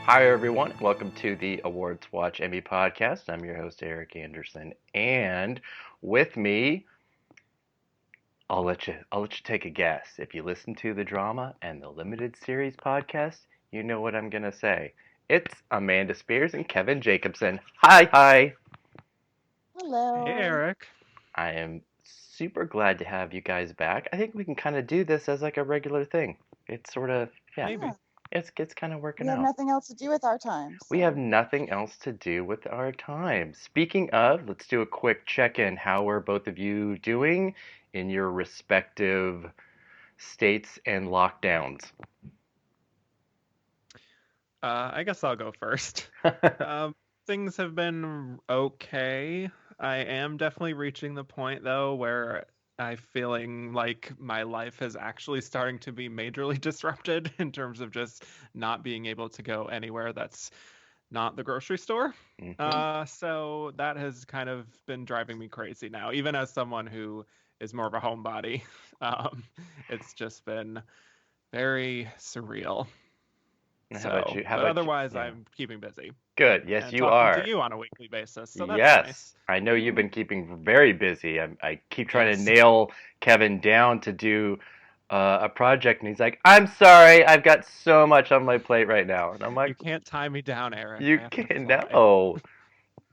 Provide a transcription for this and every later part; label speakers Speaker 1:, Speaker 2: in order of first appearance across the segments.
Speaker 1: Hi, everyone. Welcome to the Awards Watch Emmy podcast. I'm your host, Eric Anderson, and with me, I'll let you take a guess. If you listen to the drama and the limited series podcast, you know what I'm gonna say. It's Amanda Spears and Kevin Jacobsen. Hi.
Speaker 2: Hey,
Speaker 3: Hello.
Speaker 2: Eric.
Speaker 1: I am super glad to have you guys back. I think we can kind of do this as like a regular thing. It's sort of yeah,
Speaker 2: Maybe.
Speaker 3: Yeah,
Speaker 1: it's kind of
Speaker 3: we
Speaker 1: working
Speaker 3: have
Speaker 1: out.
Speaker 3: nothing else to do with our time,
Speaker 1: We have
Speaker 3: so.
Speaker 1: nothing else to do with our time. Speaking of, let's do a quick check-in. How are both of you doing in your respective states and lockdowns?
Speaker 2: I guess I'll go first. Um, Things have been okay. I am definitely reaching the point though where I'm feeling like my life is actually starting to be majorly disrupted in terms of just not being able to go anywhere that's not the grocery store.
Speaker 1: hmm
Speaker 2: So that has kind of been driving me crazy now, even as someone who is more of a homebody. Um, it's just been very surreal.
Speaker 1: How about
Speaker 2: So,
Speaker 1: you? How
Speaker 2: but
Speaker 1: about you?
Speaker 2: otherwise,
Speaker 1: Yeah.
Speaker 2: I'm keeping busy
Speaker 1: Good. Yes,
Speaker 2: and
Speaker 1: you
Speaker 2: talking to
Speaker 1: are.
Speaker 2: you on a weekly basis. So that's
Speaker 1: Yes.
Speaker 2: nice.
Speaker 1: I know you've been keeping very busy. I keep trying to
Speaker 2: Yes.
Speaker 1: nail Kevin down to do a project, and he's like, "I'm sorry, I've got so much on my plate right now." And I'm like,
Speaker 2: You can't tie me down, Eric.
Speaker 1: "You
Speaker 2: I have to
Speaker 1: can
Speaker 2: fly.
Speaker 1: no.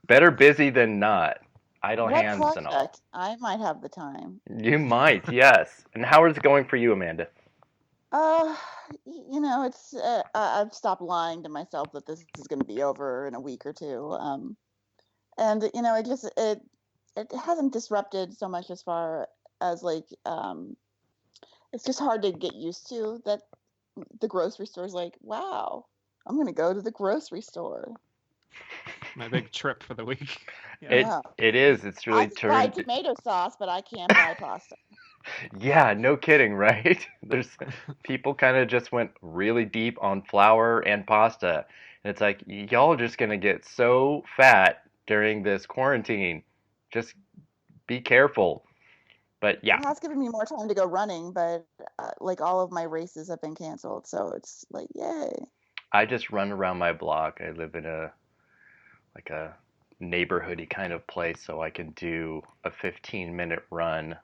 Speaker 1: Better busy than not. Idle
Speaker 3: What
Speaker 1: hands and all."
Speaker 3: project? I might have the time.
Speaker 1: You might, yes. And how is it going for you, Amanda?
Speaker 3: Uh, I've stopped lying to myself that this is going to be over in a week or two. And it hasn't disrupted so much as far as it's just hard to get used to that the grocery store's like, wow, I'm going to go to the grocery store.
Speaker 2: My big trip for the week. Yeah.
Speaker 1: It
Speaker 3: Yeah.
Speaker 1: it is. It's
Speaker 3: I
Speaker 1: really
Speaker 3: can buy
Speaker 1: turned.
Speaker 3: tomato sauce, but I can't buy pasta.
Speaker 1: Yeah, no kidding, right? There's people kind of just went really deep on flour and pasta. And it's like y'all are just gonna get so fat during this quarantine. Just be careful. But
Speaker 3: It
Speaker 1: yeah,
Speaker 3: has given me more time to go running, but like all of my races have been canceled, so it's like, yay.
Speaker 1: I just run around my block. I live in a neighborhoody kind of place, so I can do a 15-minute run,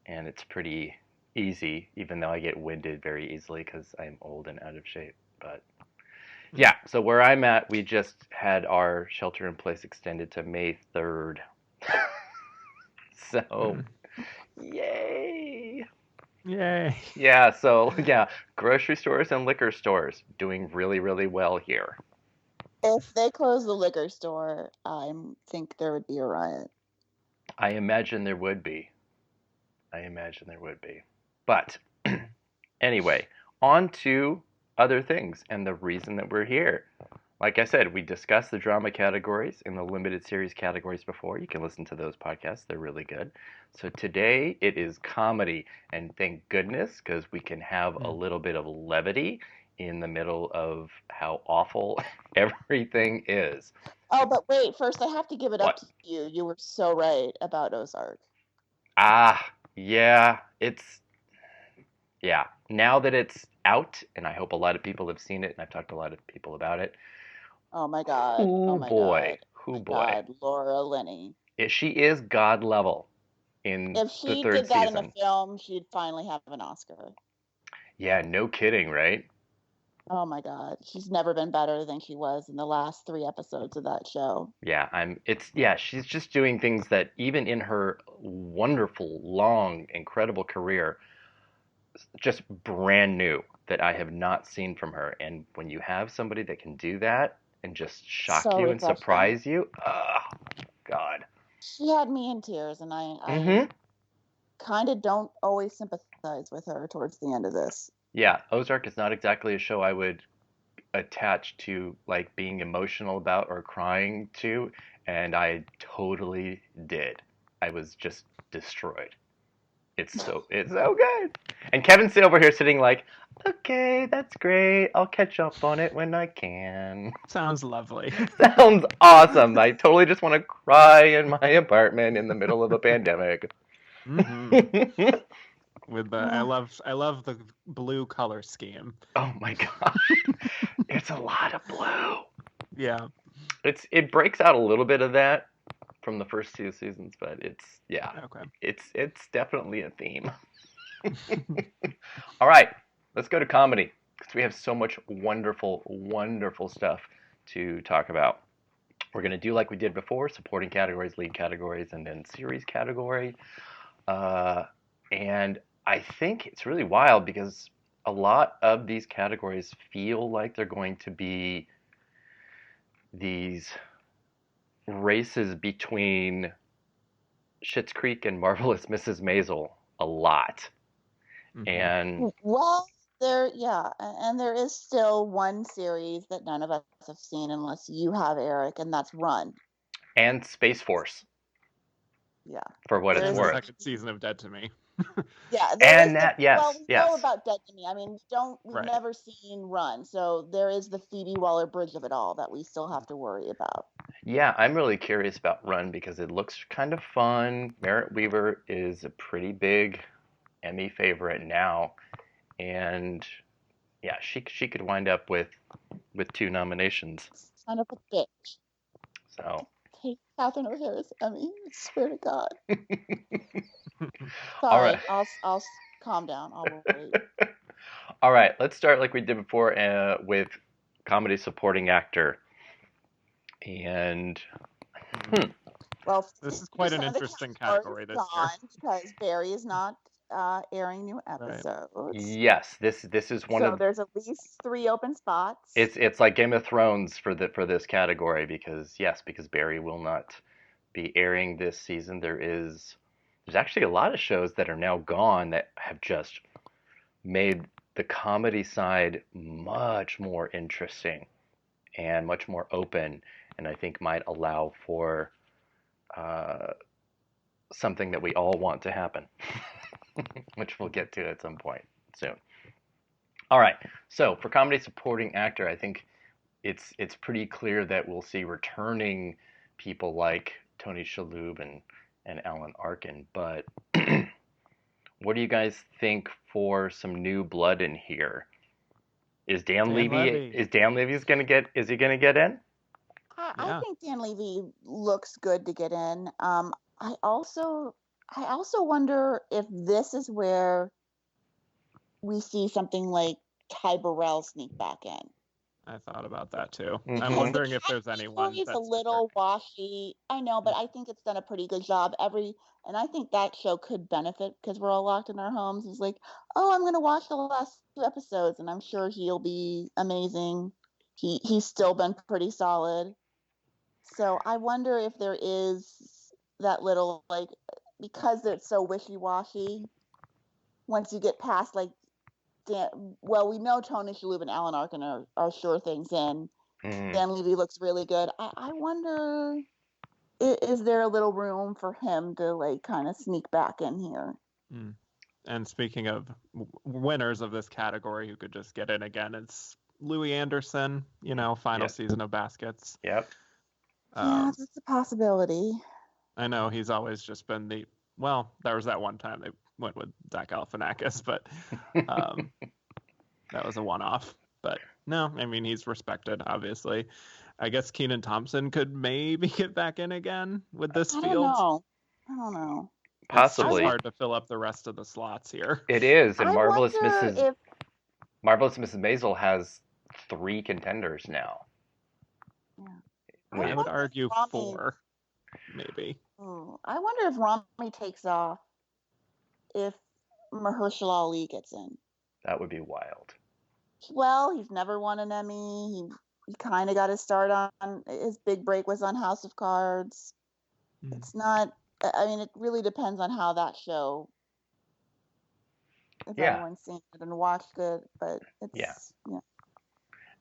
Speaker 1: and it's pretty easy, even though I get winded very easily because I'm old and out of shape. But yeah, so where I'm at, we just had our shelter in place extended to May 3rd. So,
Speaker 2: Mm.
Speaker 1: yay!
Speaker 2: Yay.
Speaker 1: Yeah, so yeah, grocery stores and liquor stores doing really, really well here.
Speaker 3: If they close the liquor store, I think there would be a riot.
Speaker 1: I imagine there would be. I imagine there would be. But anyway, on to other things and the reason that we're here. Like I said, we discussed the drama categories and the limited series categories before. You can listen to those podcasts, they're really good. So today it is comedy, and thank goodness because we can have a
Speaker 2: Mm.
Speaker 1: little bit of levity in the middle of how awful everything is.
Speaker 3: Oh, but wait, first I have to give it up
Speaker 1: What?
Speaker 3: to you. You were so right about Ozark.
Speaker 1: Ah, yeah, yeah. Now that it's out, and I hope a lot of people have seen it, and I've talked to a lot of people about it.
Speaker 3: Oh my God. Oh
Speaker 1: Who
Speaker 3: my
Speaker 1: boy,
Speaker 3: God. Oh
Speaker 1: who
Speaker 3: my
Speaker 1: boy.
Speaker 3: God. Laura Linney.
Speaker 1: She is God level in
Speaker 3: If
Speaker 1: the
Speaker 3: she
Speaker 1: third
Speaker 3: did that in a
Speaker 1: season.
Speaker 3: film, she'd finally have an Oscar.
Speaker 1: Yeah, no kidding, right?
Speaker 3: Oh my God. She's never been better than she was in the last 3 episodes of that show.
Speaker 1: Yeah, yeah, she's just doing things that even in her wonderful, long, incredible career, just brand new that I have not seen from her. And when you have somebody that can do that and just shock
Speaker 3: So
Speaker 1: you and
Speaker 3: refreshing.
Speaker 1: surprise you, oh, God.
Speaker 3: She had me in tears, and I
Speaker 1: Mm-hmm.
Speaker 3: kind of don't always sympathize with her towards the end of this.
Speaker 1: Yeah, Ozark is not exactly a show I would attach to like being emotional about or crying to, and I totally did. I was just destroyed. It's so good. And Kevin's over here sitting like, okay, that's great. I'll catch up on it when I can.
Speaker 2: Sounds lovely.
Speaker 1: Sounds awesome. I totally just want to cry in my apartment in the middle of a pandemic.
Speaker 2: Mm-hmm. With the I love the blue color scheme.
Speaker 1: Oh my gosh. It's a lot of blue.
Speaker 2: Yeah.
Speaker 1: It breaks out a little bit of that from the first 2 seasons, but
Speaker 2: Okay.
Speaker 1: it's definitely a theme. All right, let's go to comedy because we have so much wonderful, wonderful stuff to talk about. We're gonna do like we did before: supporting categories, lead categories, and then series category. And I think it's really wild because a lot of these categories feel like they're going to be these races between Schitt's Creek and Marvelous Mrs. Maisel a lot. And
Speaker 3: Well, and there is still one series that none of us have seen unless you have, Eric, and that's Run.
Speaker 1: and Space Force.
Speaker 3: Yeah.
Speaker 1: For what it's
Speaker 2: And the
Speaker 1: worth.
Speaker 2: second season of Dead to Me.
Speaker 3: Yeah,
Speaker 1: And that, yes,
Speaker 3: well, we
Speaker 1: yes.
Speaker 3: know about Dead to Me. I mean, we've
Speaker 2: Right.
Speaker 3: never seen Run, so there is the Phoebe Waller-Bridge of it all that we still have to worry about.
Speaker 1: Yeah, I'm really curious about Run because it looks kind of fun. Merritt Wever is a pretty big Emmy favorite now, and yeah, she could wind up with 2 nominations.
Speaker 3: Son of a bitch.
Speaker 1: So
Speaker 3: Take Catherine O'Hara's Emmy. I swear to God.
Speaker 1: All
Speaker 3: Sorry,
Speaker 1: right.
Speaker 3: I'll calm down. I'll wait.
Speaker 1: All right, let's start like we did before with comedy supporting actor. And
Speaker 3: Well,
Speaker 2: This is quite an
Speaker 3: 50% of the
Speaker 2: interesting
Speaker 3: category
Speaker 2: category
Speaker 3: is
Speaker 2: this year.
Speaker 3: gone because Barry is not airing new episodes.
Speaker 1: yes, this is one
Speaker 3: So
Speaker 1: of
Speaker 3: there's at least 3 open spots.
Speaker 1: it's like Game of Thrones for this category because Barry will not be airing this season. There's actually a lot of shows that are now gone that have just made the comedy side much more interesting and much more open, and I think might allow for something that we all want to happen, which we'll get to at some point soon. All right, so for comedy supporting actor, I think it's pretty clear that we'll see returning people like Tony Shalhoub and Alan Arkin, but what do you guys think for some new blood in here? Is Dan Levy gonna get in?
Speaker 3: I think Dan Levy looks good to get in. I also wonder if this is where we see something like Ty Burrell sneak back in.
Speaker 2: I thought about that too.
Speaker 1: Mhm.
Speaker 2: I'm wondering if there's anyone
Speaker 3: It's
Speaker 2: that's
Speaker 3: a little washy. I know, but I think it's done a pretty good job. And I think that show could benefit because we're all locked in our homes. He's like, oh, I'm gonna watch the last 2 episodes, and I'm sure he'll be amazing. He's still been pretty solid. So I wonder if there is that little like because it's so wishy-washy. Once you get past like we know Tony Shalhoub and Alan Arkin are sure things in. Dan Levy looks really good. I wonder, is there a little room for him to like kind of sneak back in here?
Speaker 2: And speaking of winners of this category who could just get in again, it's Louis Anderson, final season of Baskets.
Speaker 1: Yep.
Speaker 3: Yeah, that's a possibility.
Speaker 2: I know he's always just been there was that one time they went with Zach Galifianakis, but that was a one-off. But no, I mean, he's respected, obviously. I guess Kenan Thompson could maybe get back in again with this field.
Speaker 3: I don't know.
Speaker 1: Possibly.
Speaker 2: It's hard to fill up the rest of the slots here.
Speaker 1: It is, and Marvelous
Speaker 3: Mrs.
Speaker 1: Maisel has 3 contenders now.
Speaker 3: Yeah.
Speaker 2: I would argue 4, maybe.
Speaker 3: I wonder if Rami takes off if Mahershala Ali gets in.
Speaker 1: That would be wild.
Speaker 3: Well, he's never won an Emmy. He kind of got his start on his big break was on House of Cards. It's not. I mean, it really depends on how that show. If anyone's seen it and watched it, but it's yeah.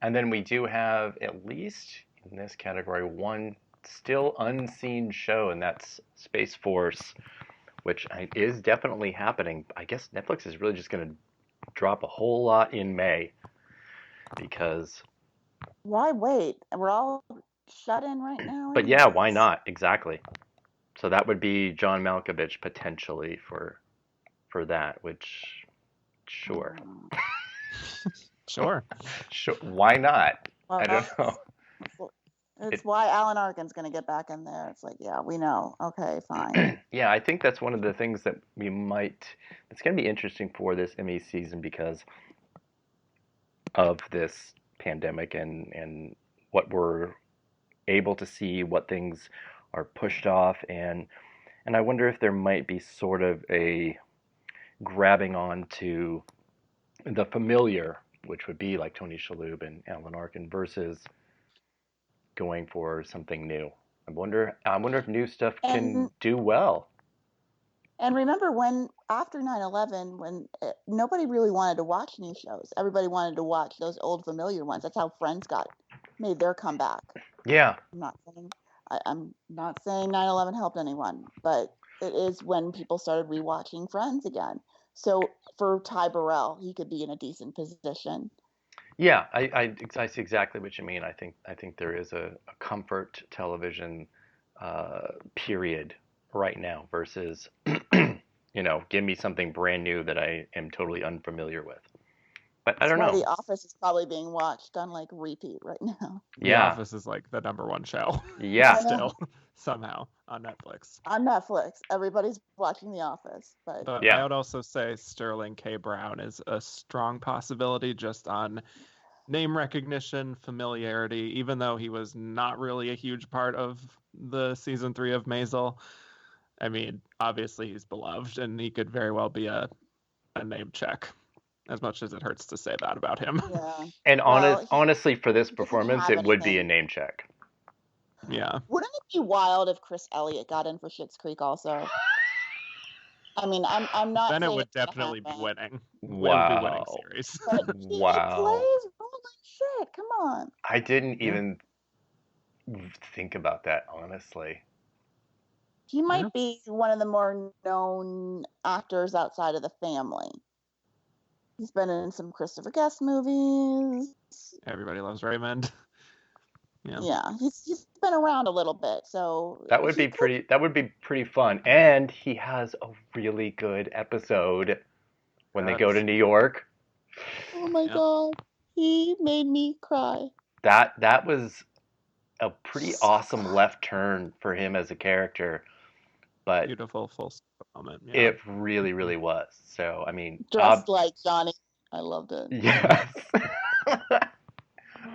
Speaker 1: And then we do have at least in this category one still unseen show, and that's Space Force, which is definitely happening. I guess Netflix is really just going to drop a whole lot in May because.
Speaker 3: Why wait? We're all shut in right now.
Speaker 1: But yeah, why not? Exactly. So that would be John Malkovich potentially for for that, which, sure.
Speaker 2: Sure.
Speaker 1: Sure. Why not?
Speaker 3: Well,
Speaker 1: I don't know.
Speaker 3: it's why Alan Arkin's going to get back in there. It's like, yeah, we know. Okay, fine.
Speaker 1: Yeah, I think that's one of the things that it's going to be interesting for this Emmy season because of this pandemic and what we're able to see, what things are pushed off, and I wonder if there might be sort of a grabbing on to the familiar, which would be like Tony Shalhoub and Alan Arkin, versus going for something new. I wonder if new stuff can do well.
Speaker 3: And remember when after 9/11, when nobody really wanted to watch new shows, everybody wanted to watch those old familiar ones. That's how Friends made their comeback.
Speaker 1: Yeah.
Speaker 3: I'm not saying 9/11 helped anyone, but it is when people started rewatching Friends again. So for Ty Burrell, he could be in a decent position.
Speaker 1: Yeah, I see exactly what you mean. I think there is a comfort television period right now versus give me something brand new that I am totally unfamiliar with. But I don't know.
Speaker 3: The Office is probably being watched on like repeat right now.
Speaker 1: Yeah.
Speaker 2: The Office is like the #1 show.
Speaker 1: Yeah.
Speaker 2: Still somehow on Netflix.
Speaker 3: On Netflix, everybody's watching The Office, but
Speaker 2: I would also say Sterling K. Brown is a strong possibility just on name recognition, familiarity, even though he was not really a huge part of the season 3 of Maisel. I mean, obviously he's beloved and he could very well be a name check, as much as it hurts to say that about him.
Speaker 3: Yeah.
Speaker 1: And honestly, for this performance, it would be a name check.
Speaker 3: Yeah. Wouldn't it be wild if Chris Elliott got in for Schitt's Creek also? I mean, I'm not.
Speaker 2: Then it would definitely be winning.
Speaker 1: Wow.
Speaker 2: It would be winning series.
Speaker 3: But
Speaker 1: wow.
Speaker 3: He plays rolling shit. Come on.
Speaker 1: I didn't even think about that, honestly.
Speaker 3: He might be one of the more known actors outside of the family. He's been in some Christopher Guest movies.
Speaker 2: Everybody Loves Raymond.
Speaker 3: Yeah, he's been around a little bit, so
Speaker 1: that would be pretty fun. And he has a really good episode when they go to New York.
Speaker 3: Oh my god, he made me cry.
Speaker 1: That was a pretty awesome left turn for him as a character, but
Speaker 2: beautiful full moment. Yeah.
Speaker 1: It really, really was. So I mean,
Speaker 3: dressed like Johnny, I loved it.
Speaker 1: Yes.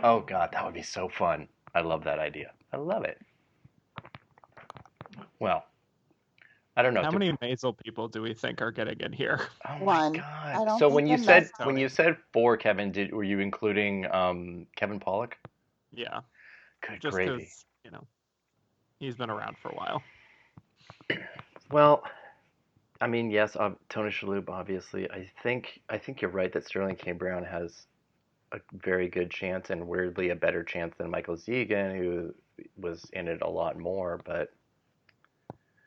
Speaker 1: Oh god, that would be so fun. I love that idea. I love it. Well, I don't know.
Speaker 2: How many Maisel people do we think are getting in here?
Speaker 1: Oh
Speaker 3: One.
Speaker 1: my god! So when you said 4, Kevin, were you including Kevin Pollak?
Speaker 2: Yeah.
Speaker 1: Good
Speaker 2: just
Speaker 1: gravy.
Speaker 2: Because he's been around for a while.
Speaker 1: Well, I mean, yes, Tony Shalhoub, obviously. I think you're right that Sterling K. Brown has a very good chance, and weirdly a better chance than Michael Zegan, who was in it a lot more, but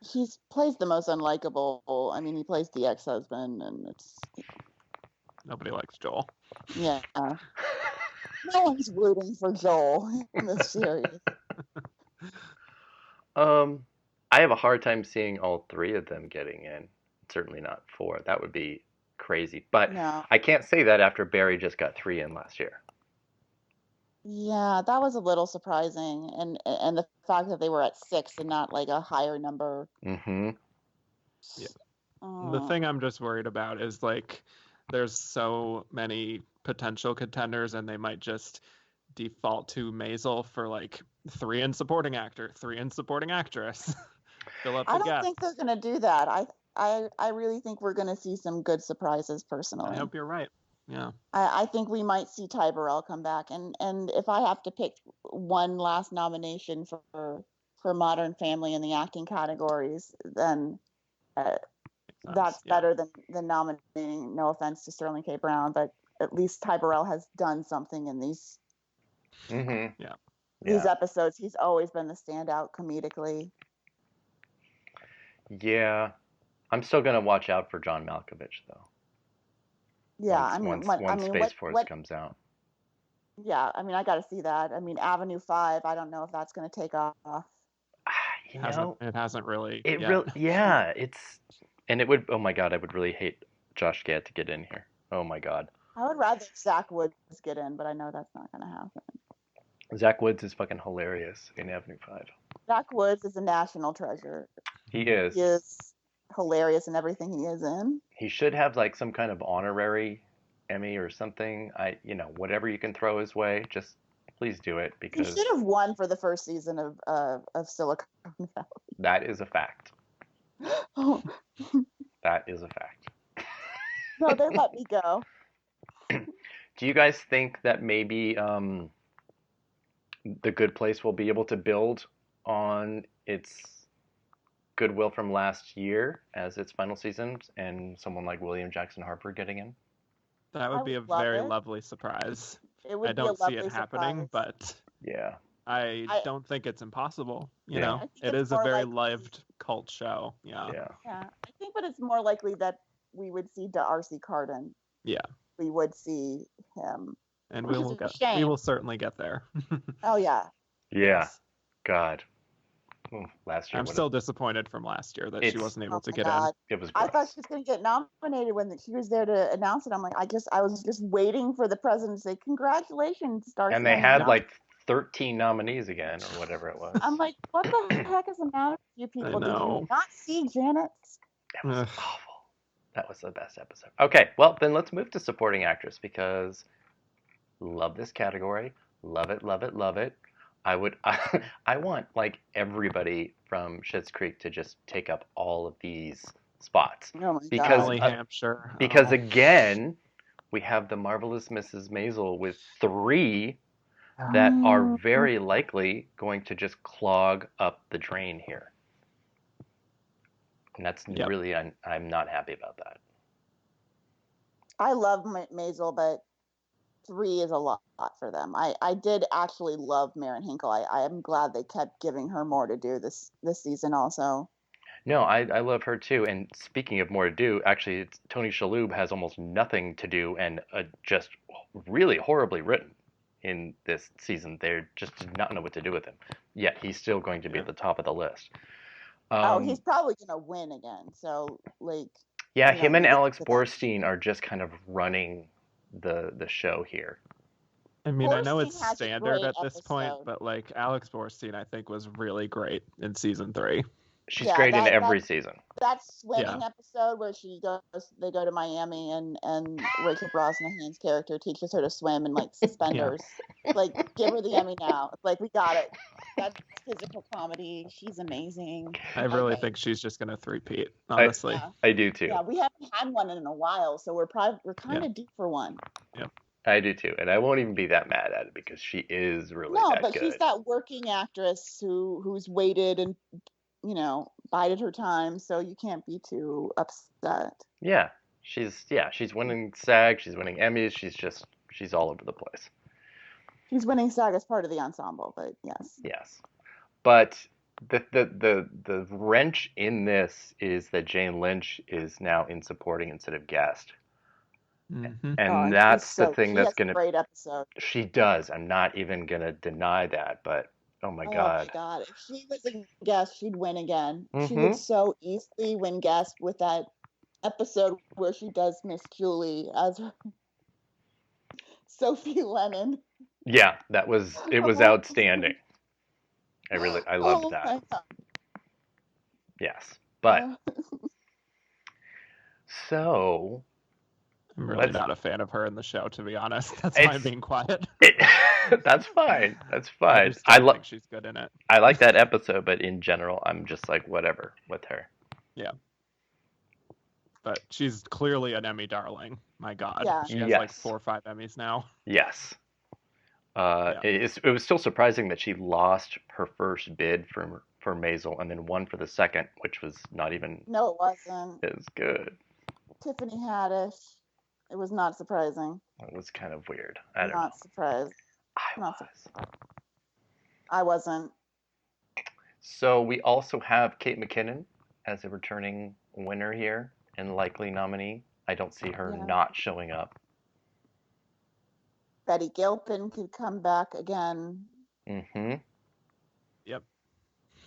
Speaker 3: he plays the most unlikable. I mean, he plays the ex-husband, and it's
Speaker 2: nobody likes Joel.
Speaker 3: Yeah. No one's rooting for Joel in this series.
Speaker 1: I have a hard time seeing all 3 of them getting in. Certainly not 4. That would be crazy. But
Speaker 3: no.
Speaker 1: I can't say that after Barry just got 3 in last year.
Speaker 3: Yeah, that was a little surprising, and the fact that they were at 6 and not like a higher number.
Speaker 1: Mm-hmm.
Speaker 2: Yeah. The thing I'm just worried about is like there's so many potential contenders, and they might just default to Maisel for like 3 in supporting actor, 3 in supporting actress. Fill up the
Speaker 3: I don't
Speaker 2: gap.
Speaker 3: think they're gonna do that. I really think we're gonna see some good surprises personally.
Speaker 2: I hope you're right. Yeah.
Speaker 3: I think we might see Ty Burrell come back, and if I have to pick one last nomination for Modern Family in the acting categories, then that's better than nominating. No offense to Sterling K. Brown, but at least Ty Burrell has done something in these.
Speaker 1: Mm-hmm.
Speaker 2: Yeah.
Speaker 3: These episodes, he's always been the standout comedically.
Speaker 1: Yeah, I'm still gonna watch out for John Malkovich though.
Speaker 3: Yeah,
Speaker 1: once Space Force comes out.
Speaker 3: Yeah, I mean, I got to see that. I mean, Avenue 5. I don't know if that's going to take off.
Speaker 2: It hasn't really.
Speaker 1: It's And it would, oh my God, I would really hate Josh Gad to get in here. Oh my God.
Speaker 3: I would rather Zach Woods get in, but I know that's not going to happen.
Speaker 1: Zach Woods is fucking hilarious in Avenue 5.
Speaker 3: Zach Woods is a national treasure.
Speaker 1: He is.
Speaker 3: He is hilarious in everything he is in.
Speaker 1: He should have like some kind of honorary Emmy or something. Whatever you can throw his way, just please do it
Speaker 3: He
Speaker 1: because
Speaker 3: should have won for the first season of Silicon Valley.
Speaker 1: that is a fact.
Speaker 3: Oh,
Speaker 1: That is a fact.
Speaker 3: no, they let me go.
Speaker 1: Do you guys think that maybe The Good Place will be able to build on its goodwill from last year as its final season and someone like William Jackson Harper getting in?
Speaker 2: That would be a
Speaker 3: love
Speaker 2: very
Speaker 3: it.
Speaker 2: lovely surprise.
Speaker 3: It would
Speaker 2: I
Speaker 3: be a
Speaker 2: don't see
Speaker 3: lovely
Speaker 2: it happening,
Speaker 3: surprise.
Speaker 2: but
Speaker 1: Yeah.
Speaker 2: I
Speaker 3: I-
Speaker 2: don't think it's impossible. You
Speaker 1: Yeah.
Speaker 2: know,
Speaker 3: I think
Speaker 2: it
Speaker 3: it's
Speaker 2: is a
Speaker 3: more
Speaker 2: very
Speaker 3: likely-
Speaker 2: lived cult show.
Speaker 1: Yeah.
Speaker 3: Yeah, I think, but it's more likely that we would see D'Arcy Carden.
Speaker 2: Yeah.
Speaker 3: We would see him.
Speaker 2: And
Speaker 3: Which
Speaker 2: we
Speaker 3: is
Speaker 2: will
Speaker 3: a
Speaker 2: get.
Speaker 3: shame.
Speaker 2: We will certainly get there.
Speaker 3: Oh yeah.
Speaker 1: Yeah. God. Last year
Speaker 2: I'm still disappointed from last year that she
Speaker 1: It's-
Speaker 2: wasn't able
Speaker 3: Oh
Speaker 2: to
Speaker 3: my
Speaker 2: get
Speaker 3: God.
Speaker 1: it was
Speaker 3: I
Speaker 1: gross.
Speaker 3: thought she was going to get nominated when she was there to announce it. I'm like, I was just waiting for the president to say, "Congratulations, D'Arcy."
Speaker 1: And they
Speaker 3: on
Speaker 1: had
Speaker 3: your
Speaker 1: like 13 nominees again or whatever it was.
Speaker 3: I'm like, what the heck is the matter with you people? Did
Speaker 2: know.
Speaker 3: you not see Janet?
Speaker 1: It was
Speaker 2: Ugh.
Speaker 1: awful. That was the best episode. Okay, well then let's move to supporting actress because love this category. Love it, love it, love it. I want like everybody from Schitt's Creek to just take up all of these spots.
Speaker 3: Oh my
Speaker 1: Because-
Speaker 3: God.
Speaker 2: Emily Hampshire.
Speaker 1: Because
Speaker 2: Oh.
Speaker 1: again, we have the marvelous Mrs. Maisel with 3 that are very likely going to just clog up the drain here. And that's
Speaker 2: Yep.
Speaker 1: really, I'm not happy about that.
Speaker 3: I love Maisel, but 3 is a lot for them. I did actually love Merritt Hinkle. I am glad they kept giving her more to do this season also.
Speaker 1: No, I love her too. And speaking of more to do, actually, Tony Shalhoub has almost nothing to do and just really horribly written in this season. They just did not know what to do with him. Yet he's still going to be at the top of the list.
Speaker 3: He's probably gonna win again. So like,
Speaker 1: Yeah,
Speaker 3: you know,
Speaker 1: him and
Speaker 3: maybe
Speaker 1: Alex
Speaker 3: that-
Speaker 1: Borstein are just kind of running the show here.
Speaker 2: I mean, I know
Speaker 3: Borstein
Speaker 2: it's
Speaker 3: has a
Speaker 2: standard
Speaker 3: great
Speaker 2: at this point,
Speaker 3: episode.
Speaker 2: but like Alex Borstein, I think was really great in season 3.
Speaker 1: She's
Speaker 3: Yeah,
Speaker 1: great in
Speaker 3: that-
Speaker 1: every
Speaker 3: that-
Speaker 1: season.
Speaker 3: that swimming episode where they go to Miami and Rachel Brosnahan's character teaches her to swim in like suspenders. Like, give her the Emmy now. It's like, we got it. That's physical comedy. She's amazing.
Speaker 2: I really
Speaker 3: Okay.
Speaker 2: think she's just gonna three-peat, honestly.
Speaker 3: Yeah.
Speaker 1: I do too.
Speaker 3: Yeah, we haven't had one in a while, so we're kind of due for one.
Speaker 1: I do too. And I won't even be that mad at it because she is really
Speaker 3: No,
Speaker 1: that
Speaker 3: but
Speaker 1: good.
Speaker 3: she's that working actress who's waited and bided her time, so you can't be too upset.
Speaker 1: Yeah. She's winning SAG, she's winning Emmys, she's all over the place.
Speaker 3: She's winning SAG as part of the ensemble, but yes.
Speaker 1: Yes. But the wrench in this is that Jane Lynch is now in supporting instead of guest.
Speaker 2: Mhm.
Speaker 1: And
Speaker 3: she's
Speaker 1: that's the
Speaker 3: so-
Speaker 1: thing
Speaker 3: she
Speaker 1: that's
Speaker 3: has a
Speaker 1: gonna
Speaker 3: great episode.
Speaker 1: she does. I'm not even gonna deny that, but oh my
Speaker 3: Oh
Speaker 1: God.
Speaker 3: my God! If she was a guest, she'd win again. She
Speaker 1: Mhm.
Speaker 3: would so easily win guest with that episode where she does Miss Julie as her Sophie Lennon.
Speaker 1: Yeah, it was outstanding. I loved
Speaker 3: Oh
Speaker 1: that.
Speaker 3: my God.
Speaker 1: Yes. But
Speaker 3: Uh,
Speaker 1: so
Speaker 2: I'm really
Speaker 1: Let's-
Speaker 2: not a fan of her in the show, to be honest. That's
Speaker 1: It's-
Speaker 2: why I'm being quiet.
Speaker 1: that's fine. That's
Speaker 2: I
Speaker 1: fine.
Speaker 2: just
Speaker 1: I
Speaker 2: don't
Speaker 1: love
Speaker 2: think she's good in it.
Speaker 1: I like that episode, but in general, I'm just like whatever with her.
Speaker 2: But she's clearly an Emmy darling. My God.
Speaker 3: Yeah.
Speaker 2: She has like
Speaker 1: Yes.
Speaker 2: 4 or 5 Emmys now.
Speaker 1: Yes. It was still surprising that she lost her first bid for Maisel and then won for the second, which was not even
Speaker 3: no, it wasn't.
Speaker 1: as good.
Speaker 3: Tiffany Haddish. It was not surprising.
Speaker 1: It was kind of weird. I don't know.
Speaker 3: Not surprised.
Speaker 1: I
Speaker 3: not
Speaker 1: was.
Speaker 3: I wasn't.
Speaker 1: So we also have Kate McKinnon as a returning winner here and likely nominee. I don't see her
Speaker 3: Yeah.
Speaker 1: not showing up.
Speaker 3: Betty Gilpin could come back again.
Speaker 1: Hmm.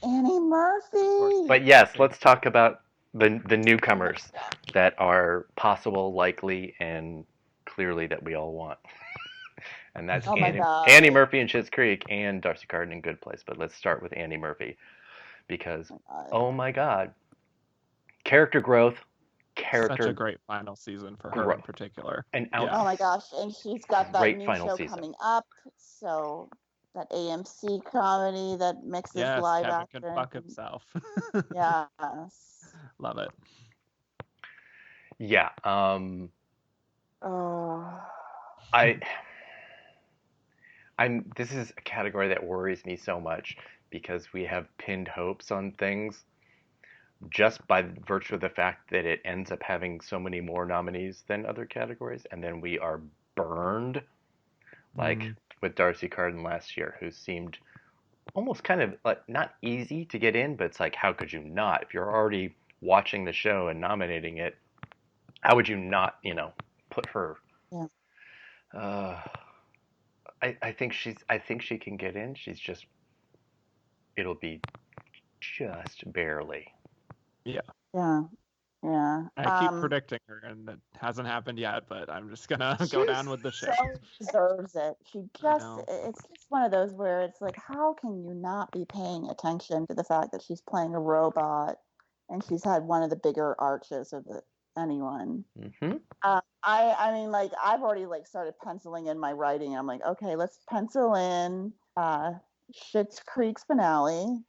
Speaker 3: Annie Murphy.
Speaker 1: But yes, let's talk about the newcomers that are possible, likely, and clearly that we all want. And that's
Speaker 3: Oh my God.
Speaker 1: Annie Murphy in Schitt's Creek and Darcy Carden in Good Place. But let's start with Annie Murphy because, oh my God, character growth,
Speaker 2: Such a
Speaker 1: character
Speaker 2: great final season for her in
Speaker 1: growth,
Speaker 2: particular.
Speaker 1: and
Speaker 3: Oh my gosh, and she's got that
Speaker 1: great
Speaker 3: new
Speaker 1: final
Speaker 3: show
Speaker 1: season.
Speaker 3: coming up. So that AMC comedy that mixes
Speaker 2: Yes,
Speaker 3: live
Speaker 2: Kevin
Speaker 3: action.
Speaker 2: can fuck himself.
Speaker 3: Yes.
Speaker 2: Love it.
Speaker 1: Yeah.
Speaker 3: Oh.
Speaker 1: This is a category that worries me so much because we have pinned hopes on things just by virtue of the fact that it ends up having so many more nominees than other categories, and then we are burned, like with Darcy Carden last year, who seemed almost kind of like not easy to get in, but it's like, how could you not? If you're already watching the show and nominating it, how would you not, put her?
Speaker 3: Yeah.
Speaker 1: I think she can get in. It'll be just barely.
Speaker 2: Yeah.
Speaker 3: Yeah. Yeah.
Speaker 2: I keep predicting her, and it hasn't happened yet, but I'm just gonna go down with the ship.
Speaker 3: She deserves it. It's just one of those where it's like, how can you not be paying attention to the fact that she's playing a robot and she's had one of the bigger arches of anyone?
Speaker 1: Mm-hmm.
Speaker 3: I mean, like, I've already like started penciling in my writing. I'm like, okay, let's pencil in Schitt's Creek's finale,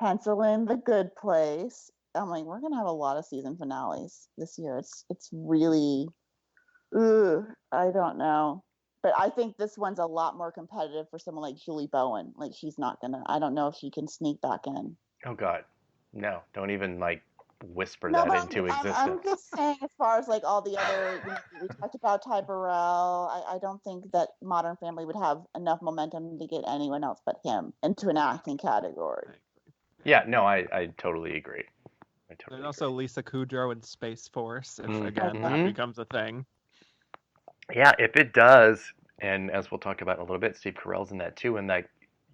Speaker 3: pencil in The Good Place. I'm like, we're gonna have a lot of season finales this year. It's really, I don't know, but I think this one's a lot more competitive for someone like Julie Bowen. Like, she's not gonna. I don't know if she can sneak back in.
Speaker 1: Oh God, no! Don't even like whisper
Speaker 3: No,
Speaker 1: that
Speaker 3: but
Speaker 1: into
Speaker 3: I'm
Speaker 1: existence.
Speaker 3: just saying, as far as like all the other, we talked about Ty Burrell. I don't think that Modern Family would have enough momentum to get anyone else but him into an acting category.
Speaker 1: Yeah, no, I totally agree.
Speaker 2: There's also Lisa Kudrow in Space Force, if again
Speaker 1: Mm-hmm.
Speaker 2: that becomes a thing.
Speaker 1: Yeah, if it does, and as we'll talk about in a little bit, Steve Carell's in that too, and like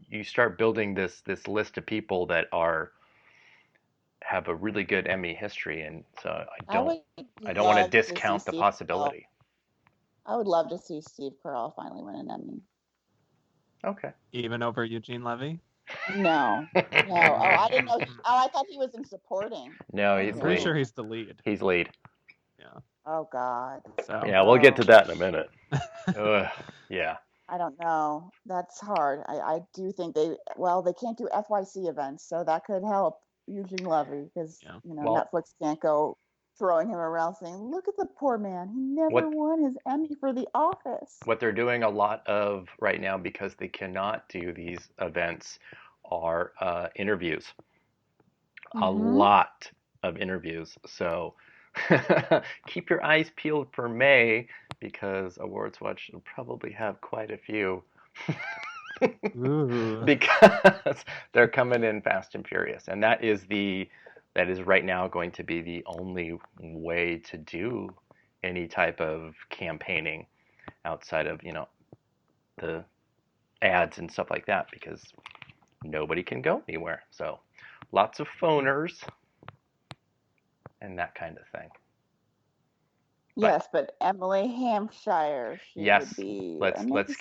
Speaker 1: you start building this list of people that have a really good Emmy history, and so I don't want to discount the possibility.
Speaker 3: I would love to see Steve Carell finally win an Emmy.
Speaker 1: Okay.
Speaker 2: Even over Eugene Levy?
Speaker 3: No. Oh, I didn't know. I thought he was in supporting.
Speaker 1: No, he's
Speaker 2: I'm pretty
Speaker 1: lead.
Speaker 2: sure he's the lead.
Speaker 1: He's lead.
Speaker 2: Yeah.
Speaker 3: Oh God.
Speaker 2: So.
Speaker 1: Yeah, we'll get to that in a minute. Yeah.
Speaker 3: I don't know. That's hard. I do think they can't do FYC events, so that could help Eugene Levy because Netflix can't go throwing him around saying, "Look at the poor man. He never won his Emmy for The Office."
Speaker 1: What they're doing a lot of right now because they cannot do these events are interviews.
Speaker 3: Mm-hmm.
Speaker 1: A lot of interviews. So keep your eyes peeled for May because Awards Watch will probably have quite a few. Because they're coming in fast and furious, and that is right now going to be the only way to do any type of campaigning outside of the ads and stuff like that because nobody can go anywhere. So lots of phoners and that kind of thing.
Speaker 3: Yes, but Emily Hampshire, she would be
Speaker 1: let's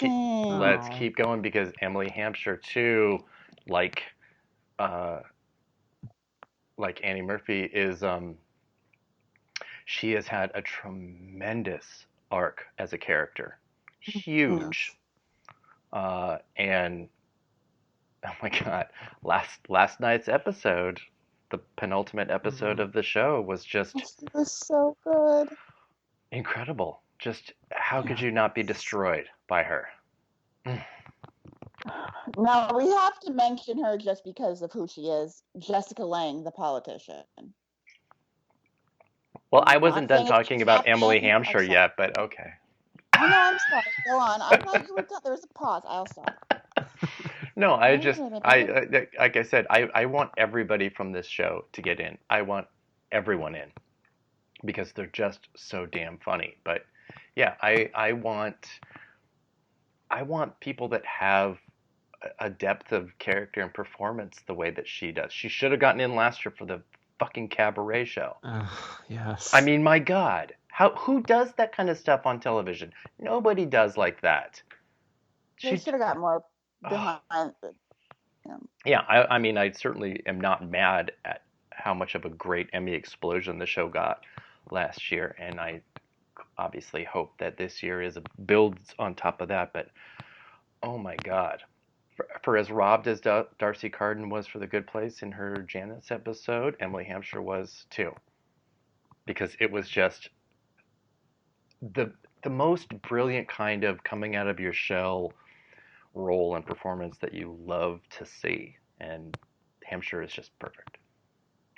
Speaker 1: keep going because Emily Hampshire too, like Annie Murphy is she has had a tremendous arc as a character, huge, and oh my God, last night's episode, the penultimate episode of the show was just
Speaker 3: it was so good.
Speaker 1: Incredible. Just how could you not be destroyed by her?
Speaker 3: Now, we have to mention her just because of who she is. Jessica Lange, the politician.
Speaker 1: Well, I wasn't done talking about Emily Hampshire yet, but okay.
Speaker 3: Oh, no, I'm sorry. Go on. I thought you were done. There was a pause. I'll stop.
Speaker 1: No, like I said, I want everybody from this show to get in. I want everyone in because they're just so damn funny. But yeah, I want people that have a depth of character and performance the way that she does. She should have gotten in last year for the fucking cabaret show.
Speaker 2: Yes.
Speaker 1: I mean, my God, who does that kind of stuff on television? Nobody does like that.
Speaker 3: They should have got more behind.
Speaker 1: Yeah, I mean, I certainly am not mad at how much of a great Emmy explosion the show got last year, and I obviously hope that this year builds on top of that. But oh my God, for as robbed as Darcy Carden was for The Good Place in her Janice episode, Emily Hampshire was too, because it was just the most brilliant kind of coming out of your shell role and performance that you love to see, and Hampshire is just perfect.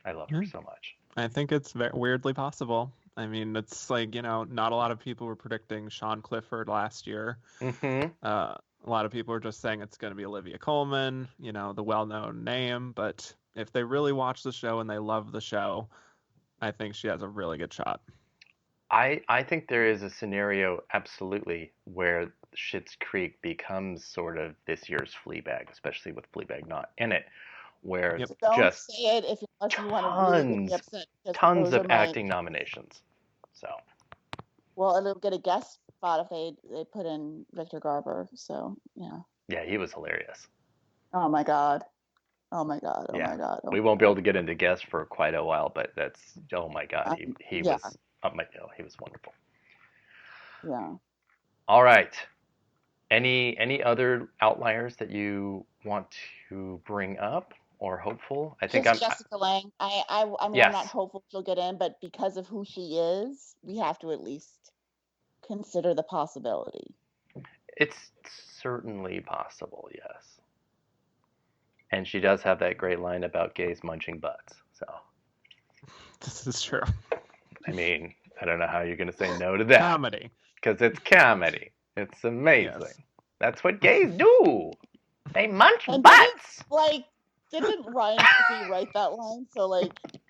Speaker 1: I love her so much.
Speaker 2: I think it's weirdly possible. I mean, it's like, not a lot of people were predicting Sean Clifford last year. A lot of people are just saying it's going to be Olivia Colman, the well-known name. But if they really watch the show and they love the show, I think she has a really good shot.
Speaker 1: I think there is a scenario, absolutely, where Schitt's Creek becomes sort of this year's Fleabag, especially with Fleabag not in it, where
Speaker 3: Don't
Speaker 1: just
Speaker 3: say it unless you want to really get me upset.
Speaker 1: Tons of acting nominations. So.
Speaker 3: Well, it'll get a guest spot if they put in Victor Garber. So yeah.
Speaker 1: Yeah, he was hilarious.
Speaker 3: Oh my God. Oh my God. Oh my God.
Speaker 1: We won't be able to get into guests for quite a while, but that's oh my God, he was he was wonderful.
Speaker 3: Yeah.
Speaker 1: All right. Any other outliers that you want to bring up or hopeful? I think
Speaker 3: Jessica Lange. I mean,
Speaker 1: yes.
Speaker 3: I'm not hopeful she'll get in, but because of who she is, we have to at least consider the possibility.
Speaker 1: It's certainly possible, yes. And she does have that great line about gays munching butts. So
Speaker 2: this is true.
Speaker 1: I mean, I don't know how you're going to say no to that.
Speaker 2: Comedy.
Speaker 1: Because it's comedy. It's amazing. Yes. That's what gays do. They munch butts.
Speaker 3: Didn't Ryan Murphy write that line? So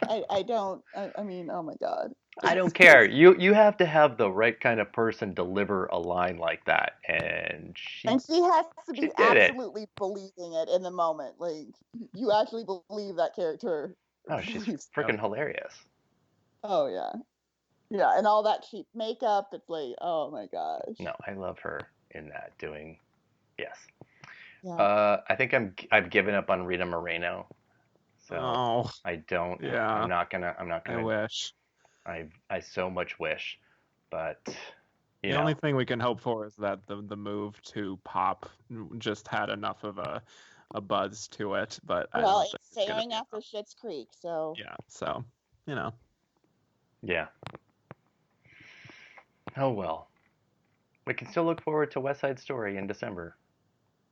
Speaker 3: I mean, oh my God.
Speaker 1: I don't care. You have to have the right kind of person deliver a line like that, and she
Speaker 3: has to be absolutely believing it in the moment. Like, you actually believe that character.
Speaker 1: Oh, she's freaking hilarious.
Speaker 3: Oh yeah, yeah, and all that cheap makeup. It's like, oh my gosh.
Speaker 1: No, I love her in that doing. Yes.
Speaker 3: Yeah.
Speaker 1: I think I've given up on Rita Moreno. So I don't.
Speaker 2: Yeah.
Speaker 1: I'm not gonna.
Speaker 2: I wish.
Speaker 1: I so much wish, but
Speaker 2: the only thing we can hope for is that the move to pop just had enough of a buzz to it. But
Speaker 3: it's sailing after Schitt's Creek, so
Speaker 2: yeah. So
Speaker 1: Yeah. Oh well. We can still look forward to West Side Story in December.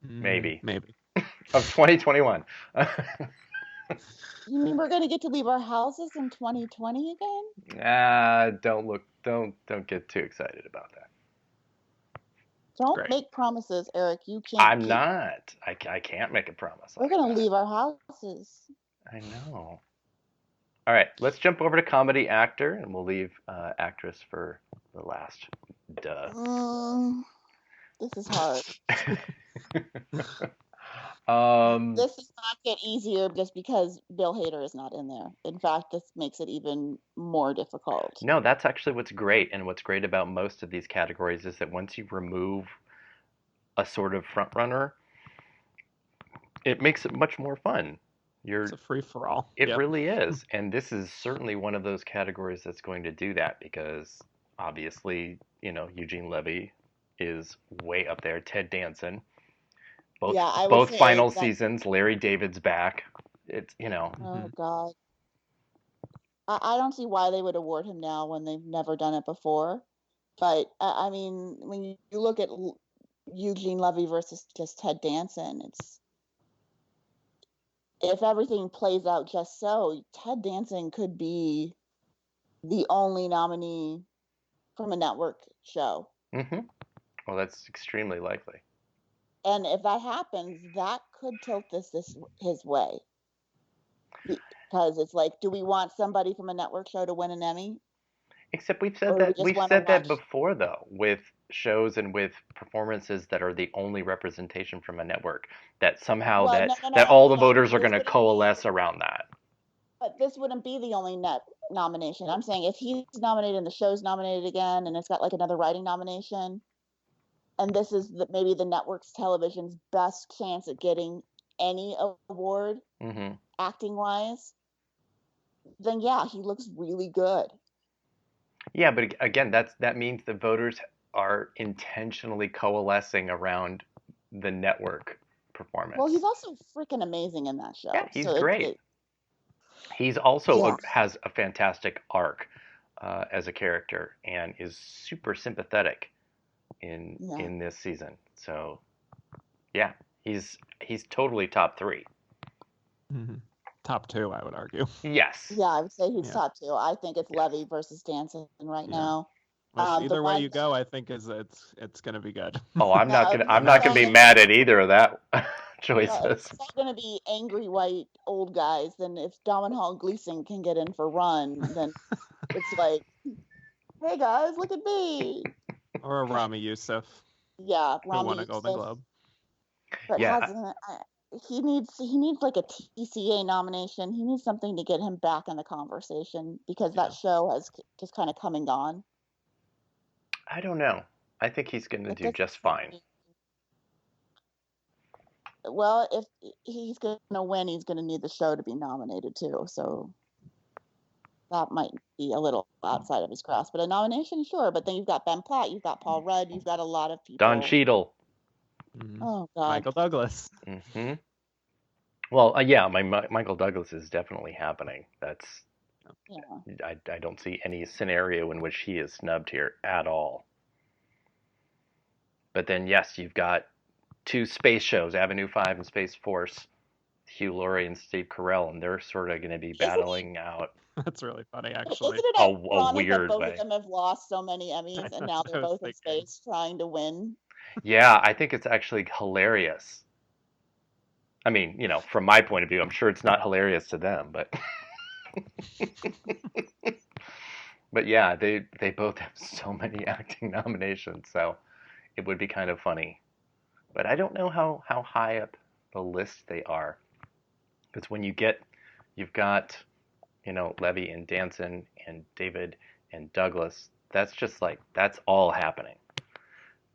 Speaker 1: Maybe. Of 2021.
Speaker 3: You mean we're going to get to leave our houses in 2020 again?
Speaker 1: Don't get too excited about that.
Speaker 3: Don't make promises, Eric. You can't.
Speaker 1: I'm not. I can't make a promise.
Speaker 3: We're going to leave our houses.
Speaker 1: I know. All right, let's jump over to comedy actor, and we'll leave actress for the last.
Speaker 3: This is hard. This does not get easier just because Bill Hader is not in there. In fact, this makes it even more difficult.
Speaker 1: No, that's actually what's great. And what's great about most of these categories is that once you remove a sort of front runner, it makes it much more fun.
Speaker 2: It's a free-for-all.
Speaker 1: It really is. And this is certainly one of those categories that's going to do that because obviously, Eugene Levy is way up there. Ted Danson. Both final seasons, Larry David's back. It's,
Speaker 3: Oh, God. I don't see why they would award him now when they've never done it before. But, I mean, when you look at Eugene Levy versus just Ted Danson, if everything plays out just so, Ted Danson could be the only nominee from a network show.
Speaker 1: Mm-hmm. Well, that's extremely likely.
Speaker 3: And if that happens, that could tilt this his way. Because it's like, do we want somebody from a network show to win an Emmy?
Speaker 1: Except we've said that before, though, with shows and with performances that are the only representation from a network. That somehow that all the voters are going to coalesce around that.
Speaker 3: But this wouldn't be the only net nomination. I'm saying if he's nominated and the show's nominated again, and it's got like another writing nomination, and this is maybe the network's television's best chance at getting any award, acting wise, then yeah, he looks really good.
Speaker 1: Yeah, but again, that means the voters are intentionally coalescing around the network performance.
Speaker 3: Well, he's also freaking amazing in that show.
Speaker 1: Yeah, he's
Speaker 3: so
Speaker 1: great. He's also
Speaker 3: Yeah.
Speaker 1: has a fantastic arc as a character and is super sympathetic in this season. So, yeah, he's totally top 3.
Speaker 2: Top 2, I would argue.
Speaker 1: Yes.
Speaker 3: Yeah, I would say he's top 2. I think it's Levy versus Danson right now.
Speaker 2: Either way you go, I think it's going to be good.
Speaker 1: Oh, I'm not gonna be mad at either of that choices.
Speaker 3: Yeah, if it's not going to be angry white old guys, then if Domhnall Gleeson can get in for Run, then it's like, hey guys, look at me.
Speaker 2: Or a Rami Youssef.
Speaker 3: Yeah,
Speaker 2: Rami won a Golden Globe.
Speaker 3: But he needs like a TCA nomination. He needs something to get him back in the conversation because that show has just kind of come and gone.
Speaker 1: I don't know. I think he's going to do just fine.
Speaker 3: Well, if he's going to win, he's going to need the show to be nominated too. So that might be a little outside of his grasp. But a nomination, sure. But then you've got Ben Platt, you've got Paul Rudd, you've got a lot of people.
Speaker 1: Don Cheadle.
Speaker 3: Oh God.
Speaker 2: Michael Douglas.
Speaker 1: Well, Michael Douglas is definitely happening. That's.
Speaker 3: Yeah.
Speaker 1: I don't see any scenario in which he is snubbed here at all. But then, yes, you've got 2 space shows, Avenue 5 and Space Force, Hugh Laurie and Steve Carell, and they're sort of going to be battling out.
Speaker 2: That's really funny, actually.
Speaker 3: Isn't it
Speaker 1: a weird
Speaker 3: both
Speaker 1: way.
Speaker 3: of them have lost so many Emmys, and now they're both in space trying to win?
Speaker 1: Yeah, I think it's actually hilarious. I mean, from my point of view, I'm sure it's not hilarious to them, but... But yeah, they both have so many acting nominations, so it would be kind of funny. But I don't know how high up the list they are. Because when you've got, Levy and Danson and David and Douglas, that's just that's all happening.